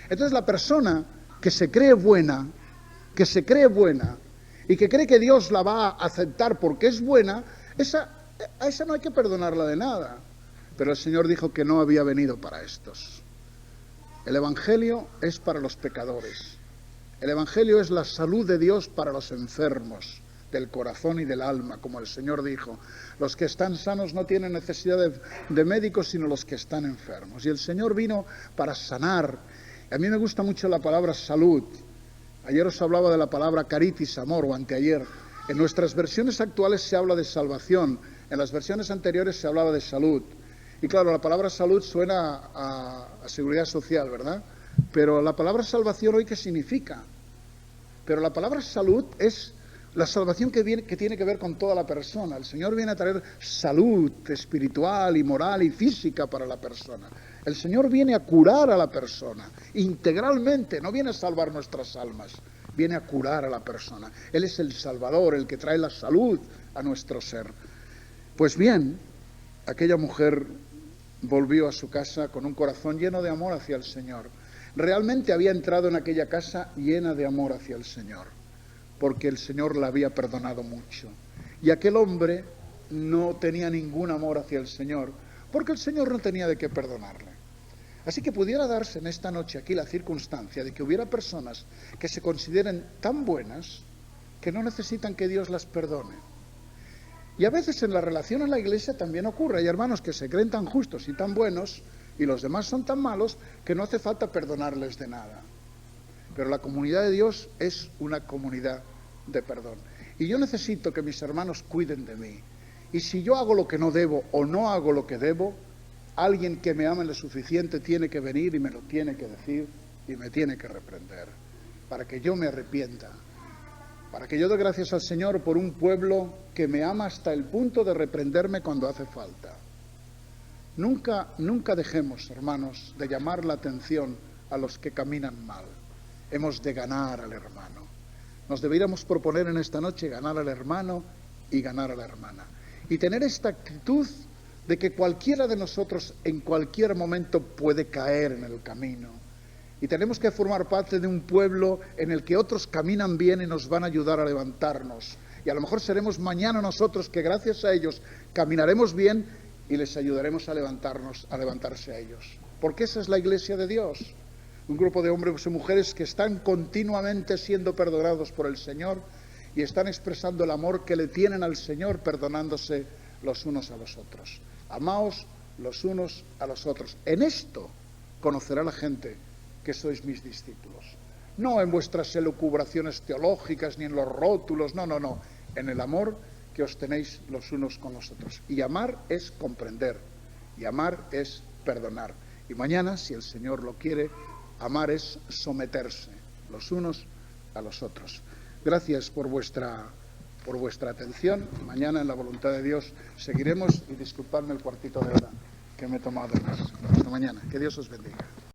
Entonces la persona que se cree buena, y que cree que Dios la va a aceptar porque es buena, a esa no hay que perdonarla de nada. Pero el Señor dijo que no había venido para estos. El Evangelio es para los pecadores. El Evangelio es la salud de Dios para los enfermos del corazón y del alma, como el Señor dijo. Los que están sanos no tienen necesidad de médicos, sino los que están enfermos. Y el Señor vino para sanar. A mí me gusta mucho la palabra salud. Ayer os hablaba de la palabra caritis, amor, o anteayer. En nuestras versiones actuales se habla de salvación. En las versiones anteriores se hablaba de salud. Y claro, la palabra salud suena a seguridad social, ¿verdad? Pero la palabra salvación hoy, ¿qué significa? Pero la palabra salud es la salvación que tiene que ver con toda la persona. El Señor viene a traer salud espiritual y moral y física para la persona. El Señor viene a curar a la persona integralmente, no viene a salvar nuestras almas, viene a curar a la persona. Él es el Salvador, el que trae la salud a nuestro ser. Pues bien, aquella mujer volvió a su casa con un corazón lleno de amor hacia el Señor. Realmente había entrado en aquella casa llena de amor hacia el Señor, porque el Señor la había perdonado mucho. Y aquel hombre no tenía ningún amor hacia el Señor, porque el Señor no tenía de qué perdonarle. Así que pudiera darse en esta noche aquí la circunstancia de que hubiera personas que se consideren tan buenas que no necesitan que Dios las perdone. Y a veces en la relación en la iglesia también ocurre. Hay hermanos que se creen tan justos y tan buenos y los demás son tan malos que no hace falta perdonarles de nada. Pero la comunidad de Dios es una comunidad de perdón. Y yo necesito que mis hermanos cuiden de mí Y si yo hago lo que no debo o no hago lo que debo, alguien que me ama lo suficiente tiene que venir y me lo tiene que decir y me tiene que reprender, para que yo me arrepienta, para que yo dé gracias al Señor por un pueblo que me ama hasta el punto de reprenderme cuando hace falta. Nunca dejemos, hermanos, de llamar la atención a los que caminan mal. Hemos de ganar al hermano. Nos deberíamos proponer en esta noche ganar al hermano y ganar a la hermana. Y tener esta actitud de que cualquiera de nosotros en cualquier momento puede caer en el camino. Y tenemos que formar parte de un pueblo en el que otros caminan bien y nos van a ayudar a levantarnos. Y a lo mejor seremos mañana nosotros que gracias a ellos caminaremos bien y les ayudaremos a levantarse a ellos. Porque esa es la Iglesia de Dios. Un grupo de hombres y mujeres que están continuamente siendo perdonados por el Señor y están expresando el amor que le tienen al Señor, perdonándose los unos a los otros. Amaos los unos a los otros. En esto conocerá la gente que sois mis discípulos. No en vuestras elucubraciones teológicas ni en los rótulos, no. En el amor que os tenéis los unos con los otros. Y amar es comprender, y amar es perdonar. Y mañana, si el Señor lo quiere, amar es someterse los unos a los otros. Gracias por vuestra atención. Mañana, en la voluntad de Dios, seguiremos, y disculpadme el cuartito de hora que me he tomado más. Hasta mañana. Que Dios os bendiga.